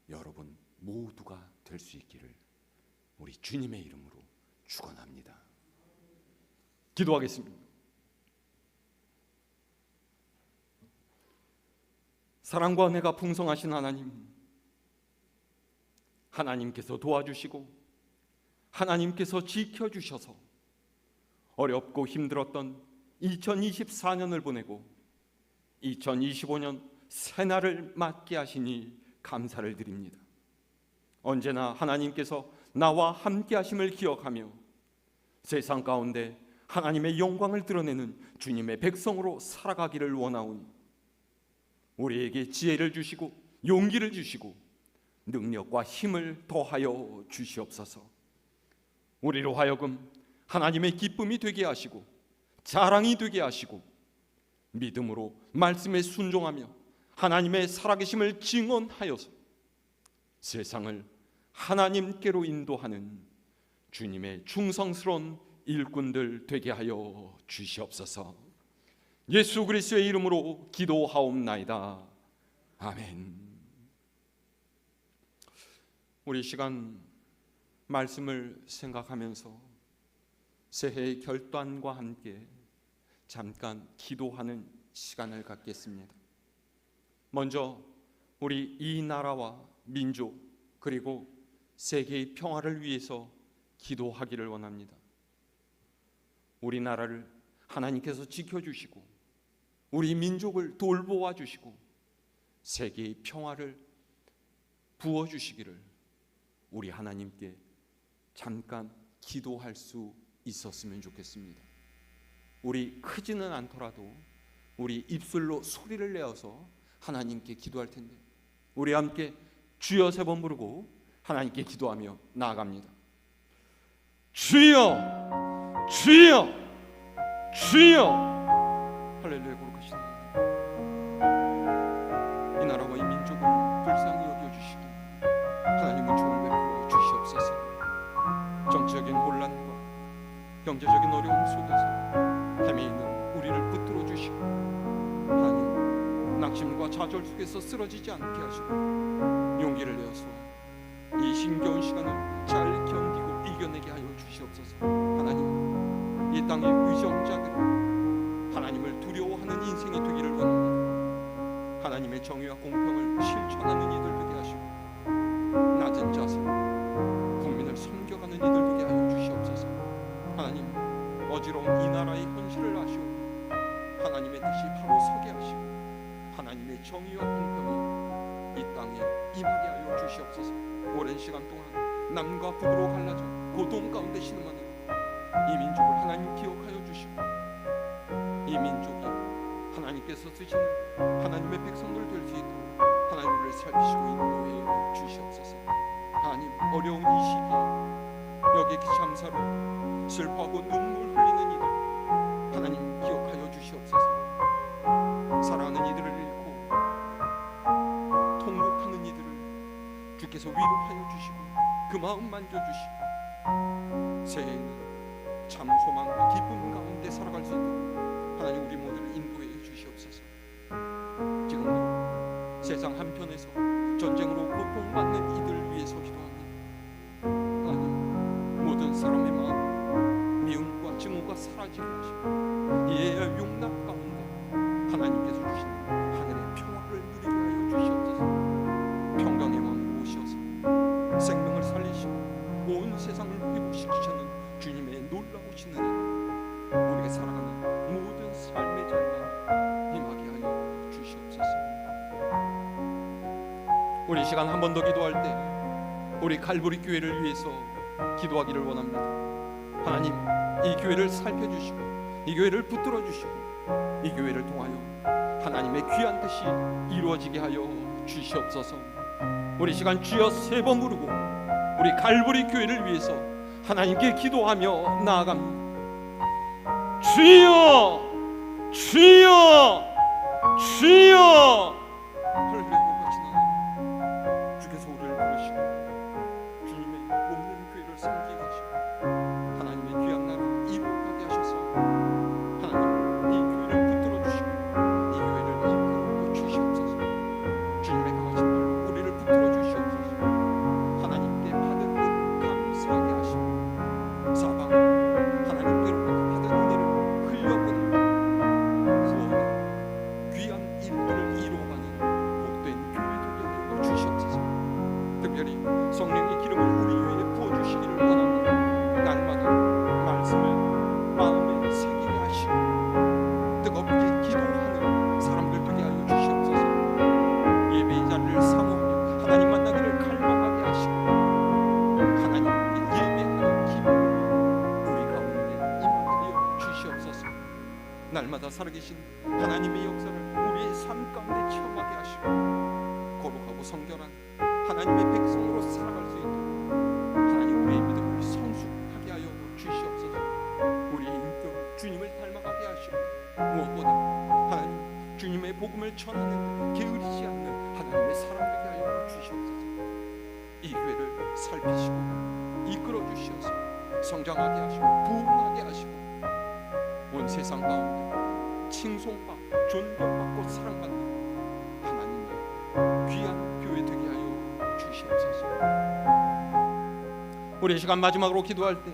여러분 모두가 될 수 있기를 우리 주님의 이름으로 축원합니다. 기도하겠습니다. 사랑과 은혜가 풍성하신 하나님, 하나님께서 도와주시고 하나님께서 지켜주셔서 어렵고 힘들었던 2024년을 보내고 2025년 새날을 맞게 하시니 감사를 드립니다. 언제나 하나님께서 나와 함께 하심을 기억하며 세상 가운데 하나님의 영광을 드러내는 주님의 백성으로 살아가기를 원하오니 우리에게 지혜를 주시고 용기를 주시고 능력과 힘을 더하여 주시옵소서. 우리로 하여금 하나님의 기쁨이 되게 하시고 자랑이 되게 하시고 믿음으로 말씀에 순종하며 하나님의 살아계심을 증언하여서 세상을 하나님께로 인도하는 주님의 충성스러운 일꾼들 되게 하여 주시옵소서. 예수 그리스도의 이름으로 기도하옵나이다. 아멘. 우리 시간 말씀을 생각하면서 새해의 결단과 함께 잠깐 기도하는 시간을 갖겠습니다. 먼저 우리 이 나라와 민족 그리고 세계의 평화를 위해서 기도하기를 원합니다. 우리나라를 하나님께서 지켜주시고 우리 민족을 돌보아 주시고 세계의 평화를 부어주시기를 우리 하나님께 잠깐 기도할 수 있었으면 좋겠습니다. 우리 크지는 않더라도 우리 입술로 소리를 내어서 하나님께 기도할 텐데 우리 함께 주여 3번 부르고 하나님께 기도하며 나아갑니다. 주여 주여 주여. 할렐루야. 거룩하신 하나님, 이 나라와 이 민족을 불쌍히 여겨주시고 하나님은 종을 베풀어 주시옵소서. 정치적인 혼란과 경제적인 어려움 속에서 헤매 있는 우리를 붙들어 주시고 하나님 낙심과 좌절 속에서 쓰러지지 않게 하시고 용기를 내어서 이 힘겨운 시간을 잘 견디고 이겨내게 하여 주시옵소서. 하나님, 이 땅의 위정자들 하나님을 두려워하는 인생이 되기를 원합니다. 하나님의 정의와 공평을 실천하는 이들 되게 하시고 낮은 자세 국민을 섬겨가는 이들 되게 하여 주시옵소서. 하나님, 어지러운 이 나라의 현실을 아시오 하나님의 뜻이 바로 서게 하시고 하나님의 정의와 공평이 이 땅에 임하게 하여 주시옵소서. 오랜 시간 동안 남과 북으로 갈라져 고통 가운데 신음하는 이 민족을 하나님 기억하여 주시고 이 민족이 하나님께서 쓰시는 하나님의 백성들 될 수 있도록 하나님을 살피시고 인도해 주시옵소서. 하나님, 어려운 이 시기에 여기에 참사로 슬퍼하고 눈물 흘리는 이들 하나님 기억하여 주시옵소서. 사랑하는 이들을 잃고 통곡하는 이들을 주께서 위로하여 주시고 그 마음 만져주시고 새해에는 참 소망과 기쁨 가운데 살아갈 수 있도록 하나님 우리 모두를 인도해 주시옵소서. 지금도 세상 한편에서 전쟁으로 고통받는 이들 위해서 기도합니다. 하나님, 모든 사람의 마음 미움과 증오가 사라지게 하시고 이해와 용납 가운데 하나님께서 주시는 하늘의 평화를 누리게 하여 주시옵소서. 평강의 왕으로 오셔서 생명을 살리시고 온 세상을 회복시키시는 주님의 놀라우신 은혜가 우리가 살아가는 모든 삶의 장면에 임하게 시간 한 번 더 기도할 때 우리 칼보리 교회를 위해서 기도하기를 원합니다. 하나님, 이 교회를 살펴주시고 이 교회를 붙들어 주시고 이 교회를 통하여 하나님의 귀한 뜻이 이루어지게 하여 주시옵소서. 우리 시간 주여 세 번 부르고 우리 갈보리 교회를 위해서 하나님께 기도하며 나아갑니다. 주여, 주여, 주여. 할렐루야. 거치나 주께서 우리를 부르시고 주님의 몸된 교회를 섬기게 하시고 하나님의 귀한 나라 이루어가게 하셔서 하나님 이 교회를 붙들어 주시고 이 교회를 이끌어 주시옵소서. 주님의 강하신 발로 우리를 붙들어 주시옵소서. 하나님께 받은 은 감사하게 하시고 사방 하나님께로부터 받은 은혜를 흘려보내며 구원의 귀한 일들을 이루어가는 복된 교회 되게 하여 주시옵소서. 특별히 성령의 기름을 우리 위에 부어주시기를 원합니다. 날마다 말씀을 마음에 새기게 하시고 뜨겁게 기도하는 사람들 되게 하여 주시옵소서. 예배의 자리를 사모하며 하나님 만나기를 갈망하게 하시고 하나님께 예배하는 기쁨이 우리 가운데 임하게 하여 주시옵소서. 날마다 살아계신 하나님의 역사를 우리의 삶 가운데 체험하게 하시고 거룩하고 성결한 하나님의 백성으로 살아갈 수 있도록 하나님 우리의 믿음을 성숙하게 하여 주시옵소서. 우리의 인격을 주님을 닮아가게 하시고 무엇보다 하나님 주님의 복음을 전하는 게으르지 않는 하나님의 사람 되게 하여 주시옵소서. 이 교회를 살피시고 이끌어 주시어서 성장하게 하시고 부흥하게 하시고 온 세상 가운데 칭송받고 존경받고 사랑받는 하나님의 귀한 교회 되게 하여 주시옵소서. 우리 시간 마지막으로 기도할 때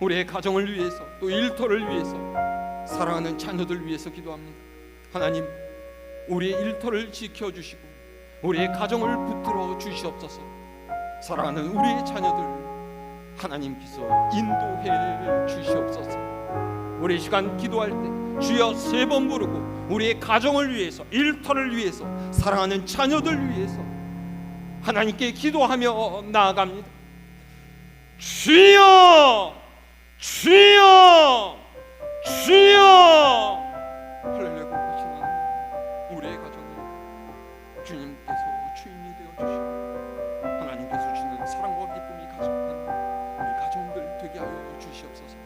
우리의 가정을 위해서 또 일터를 위해서 사랑하는 자녀들 위해서 기도합니다. 하나님, 우리의 일터를 지켜주시고 우리의 가정을 붙들어 주시옵소서. 사랑하는 우리의 자녀들 하나님께서 인도해 주시옵소서. 우리 시간 기도할 때 주여 세 번 부르고 우리의 가정을 위해서 일터를 위해서 사랑하는 자녀들 위해서 하나님께 기도하며 나아갑니다. 주여, 주여, 주여. 할렐루야. 복하신 하나님, 우리의 가정을 주님께서 주인이 되어주시고 하나님께서 주시는 사랑과 기쁨이 가득한 우리 가정들 되게 하여 주시옵소서.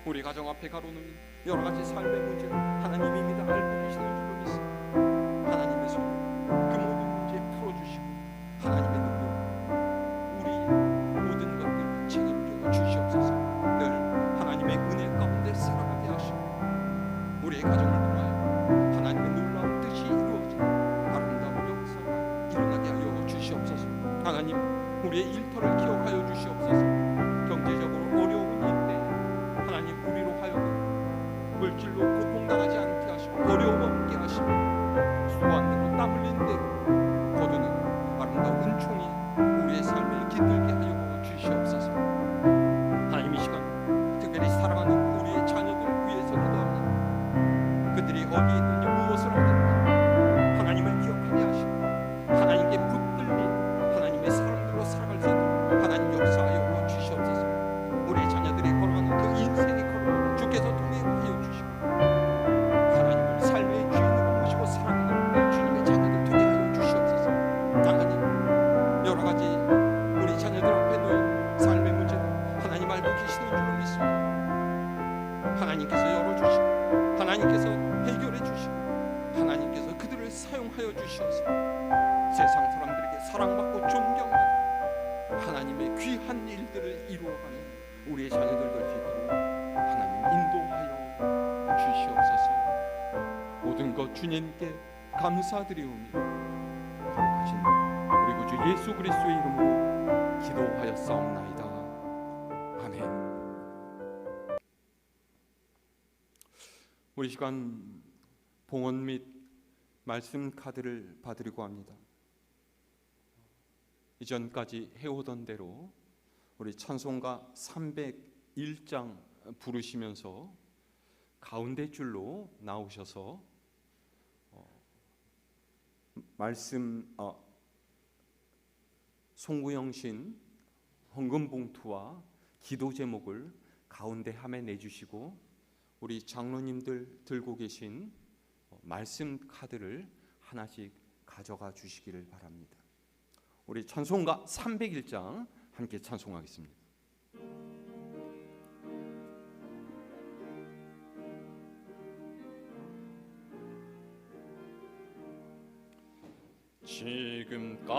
우리 가정 앞에 가로놓인 여러 가지 삶의 문제를 하나님이 이미 다 알고 계시는 줄로 믿습니다. 하나님의 손 그 모든 문제 풀어주시고 하나님의 능력 우리 모든 것들 책임져 주시옵소서. 늘 하나님의 은혜 가운데 살아가게 하시고 우리의 가정을 통하여 하나님의 놀라운 뜻이 이루어지는 아름다운 역사가 일어나게 하여 주시옵소서. 하나님, 우리의 일터를 기억하여 주시옵소서. 경제적으로 어려운 일때 하나님 우리로 하여금 물질로 고통당하지 않게 하시고 어려움 없게 하시고 수고한 대로 땀 흘린 대로 거두는 아름다운 은총이 우리의 삶을 깃들게 하여 주시옵소서. 하나님, 이 시간 특별히 사랑하는 우리의 자녀들 위해서 기도합니다. 그들이 어디에 있든지 무엇을 하든지 하나님을 기억하게 하시고 하나님께 붙들린 하나님의 사람들로 살아갈 수 있도록 하나님 역사하여 주시옵소서. 우리의 자녀들이 걸어가는 그 인생의 걸음을 주께서 통행하여 주시고 하나님을 삶의 주인으로 모시고 살아가는 주님의 자녀들 되게 하여 주시옵소서. 하나님, 여러 가지 우리 자녀들 앞에 놓인 삶의 문제를 하나님 알고 계시는 줄로 믿습니다. 하나님께서 열어주시고 하나님께서 해결해 주시고 하나님께서 그들을 사용하여 주시어서 세상 사람들에게 사랑받고 존경받는 하나님의 귀한 일들을 이루어가는 우리의 자녀들 될 수 있도록 하나님 인도하여 주시옵소서. 모든 것 주님께 감사드리오며 거룩하신 우리 구주 예수 그리스도의 이름으로 기도하였사옵나이다. 아멘. 우리 시간 봉헌 및 말씀 카드를 받으려고 합니다. 이전까지 해오던 대로 우리 찬송가 301장 부르시면서 가운데 줄로 나오셔서 말씀 송구영신 헌금 봉투와 기도 제목을 가운데 함에 내주시고 우리 장로님들 들고 계신 말씀 카드를 하나씩 가져가 주시기를 바랍니다. 우리 찬송가 301장 함께 찬송하겠습니다.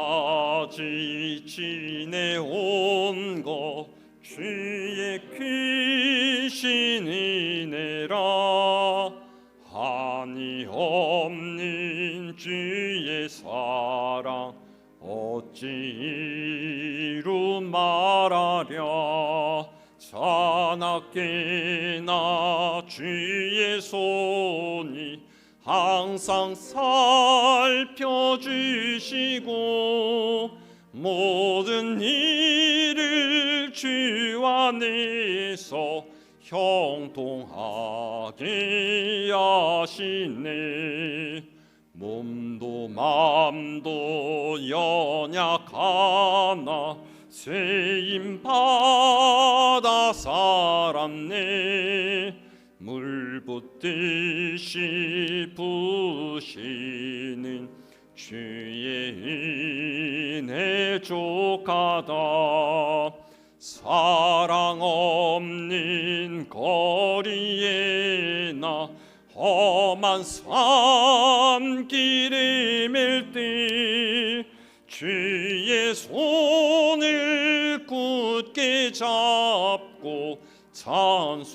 지금까지 지내온 것 주의 크신 은혜라 한이 없는 주의 사랑 어찌 이루 말하랴 자나깨나 주의 손이 항상 살펴주시고 모든 일을 주 안에서 형통하게 하시네 몸도 맘도 연약하나 세임받아 살았네 물 붓듯이 부시는 주의 은혜 족하다 사랑 없는 거리에 나 험한 산길을 맬 때 주의 손을 굳게 잡고 찬송하며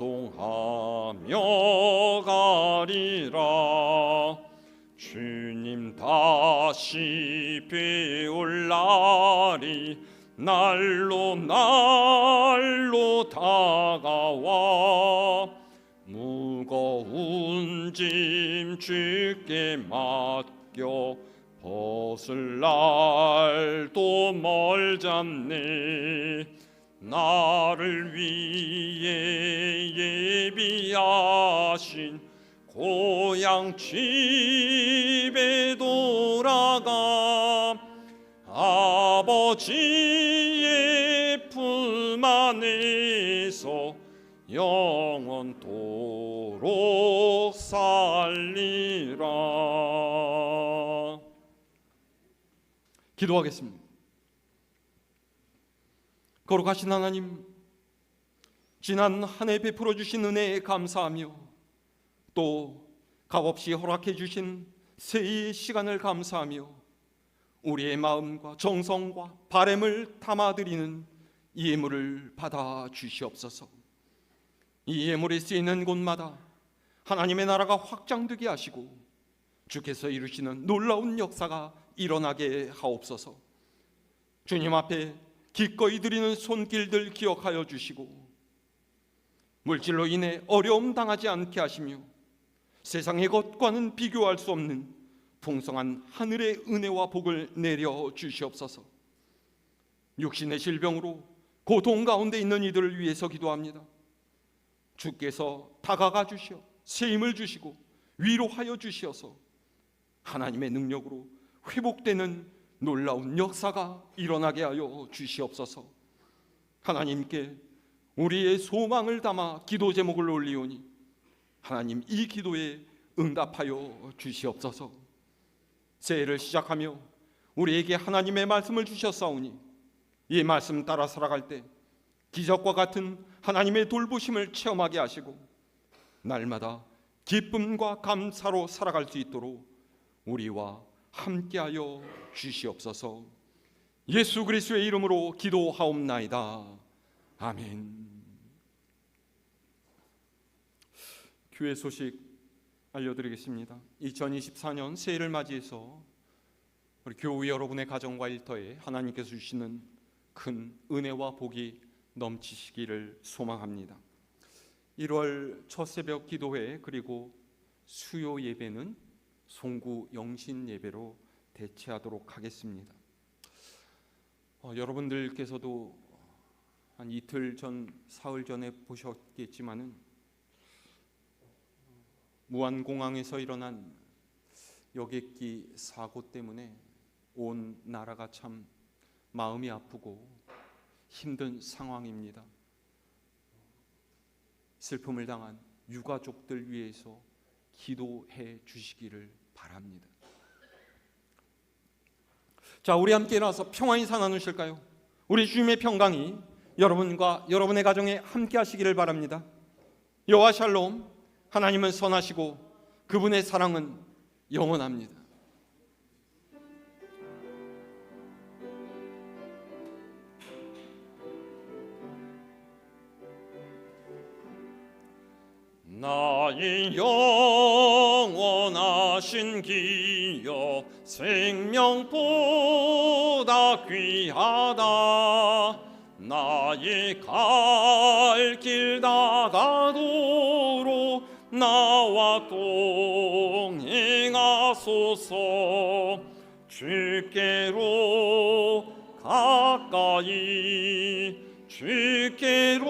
가리라 주님 다시 배울 날이 날로 다가와 무거운 짐 주께 맡겨 벗을 날도 멀잡네 나를 위해 예비하신 고향 집에 돌아가 아버지의 품 안에서 영원토록 살리라. 기도하겠습니다. 거룩하신 하나님, 지난 한 해 베풀어 주신 은혜에 감사하며 또 값없이 허락해 주신 새해의 시간을 감사하며 우리의 마음과 정성과 바램을 담아드리는 이 예물을 받아 주시옵소서. 이 예물이 쓰이는 곳마다 하나님의 나라가 확장되게 하시고 주께서 이루시는 놀라운 역사가 일어나게 하옵소서. 주님 앞에 기꺼이 드리는 손길들 기억하여 주시고 물질로 인해 어려움 당하지 않게 하시며 세상의 것과는 비교할 수 없는 풍성한 하늘의 은혜와 복을 내려 주시옵소서. 육신의 질병으로 고통 가운데 있는 이들을 위해서 기도합니다. 주께서 다가가 주시어 새 힘을 주시고 위로하여 주시어서 하나님의 능력으로 회복되는 놀라운 역사가 일어나게 하여 주시옵소서. 하나님께 우리의 소망을 담아 기도 제목을 올리오니 하나님 이 기도에 응답하여 주시옵소서. 새해를 시작하며 우리에게 하나님의 말씀을 주셨사오니 이 말씀 따라 살아갈 때 기적과 같은 하나님의 돌보심을 체험하게 하시고 날마다 기쁨과 감사로 살아갈 수 있도록 우리와 함께하여 주시옵소서. 예수 그리스도의 이름으로 기도하옵나이다. 아멘. 교회 소식 알려드리겠습니다. 2024년 새해를 맞이해서 우리 교우 여러분의 가정과 일터에 하나님께서 주시는 큰 은혜와 복이 넘치시기를 소망합니다. 1월 첫 새벽 기도회 그리고 수요 예배는 송구 영신 예배로 대체하도록 하겠습니다. 여러분들께서도 한 이틀 전, 사흘 전에 보셨겠지만은 무안공항에서 일어난 여객기 사고 때문에 온 나라가 참 마음이 아프고 힘든 상황입니다. 슬픔을 당한 유가족들 위해서 기도해 주시기를 바랍니다. 자, 우리 함께 일어나서 평화 인사 나누실까요? 우리 주님의 평강이 여러분과 여러분의 가정에 함께 하시기를 바랍니다. 여호와 샬롬, 하나님은 선하시고 그분의 사랑은 영원합니다. 나의 영원하신 기여 생명보다 귀하다. 나의 갈 길 다가도록 나와 동행하소서. 주께로 가까이 주께로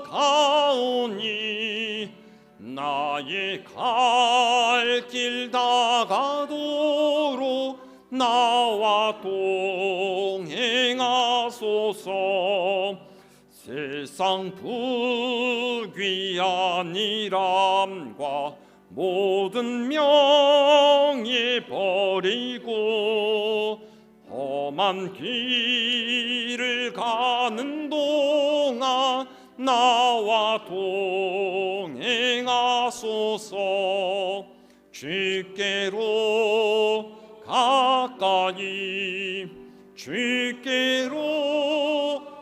가오니 나의 갈 길 다가도록 나와 동행하소서. 세상 부귀한 일함과 모든 명예 버리고 험한 길을 가는 동안 나와 동행하소서. 주께로 가까이 주께로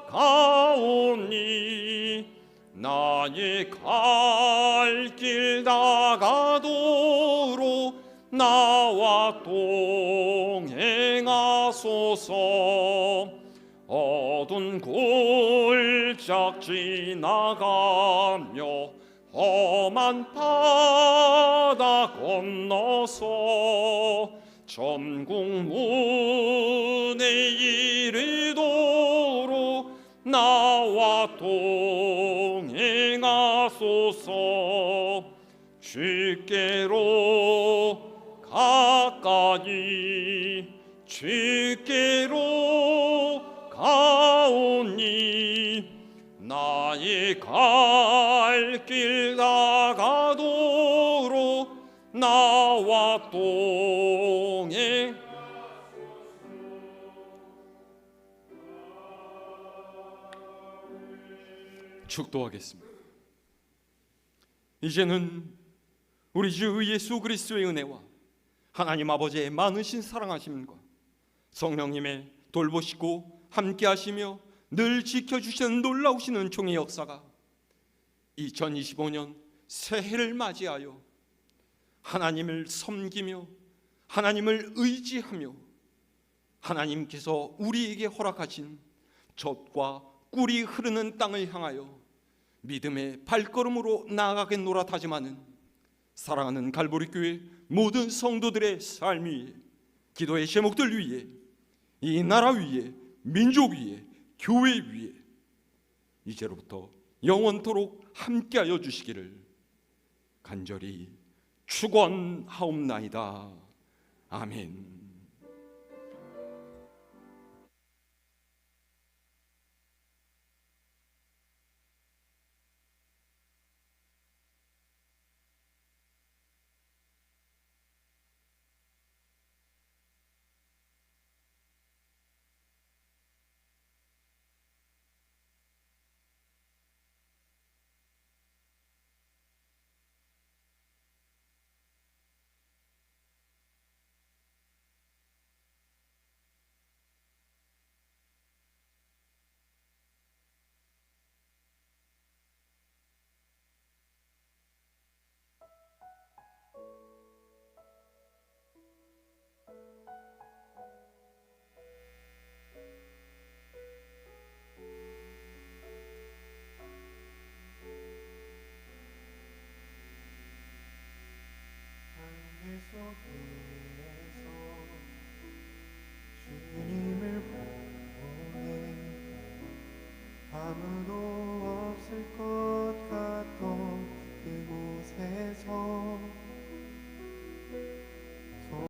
가오니 나의 갈 길 다가도록 나와 동행하소서. 어두운 골짝 지나가며 험한 바다 건너서 천국문에 이르도록 나와 동행하소서. 주께로 가까이 주께로 가오니 나의 갈 길 다가도록 나와 동행. 축도하겠습니다. 이제는 우리 주 예수 그리스도의 은혜와 하나님 아버지의 많으신 사랑하심과 성령님의 돌보시고 함께하시며 늘 지켜주시는 놀라우신 은총의 역사가 2025년 새해를 맞이하여 하나님을 섬기며 하나님을 의지하며 하나님께서 우리에게 허락하신 젖과 꿀이 흐르는 땅을 향하여 믿음의 발걸음으로 나아가겠노라 다짐하는 사랑하는 갈보리 교회 모든 성도들의 삶 위에, 기도의 제목들 위에, 이 나라 위에, 민족 위에, 교회 위에 이제로부터 영원토록 함께하여 주시기를 간절히 축원하옵나이다. 아멘.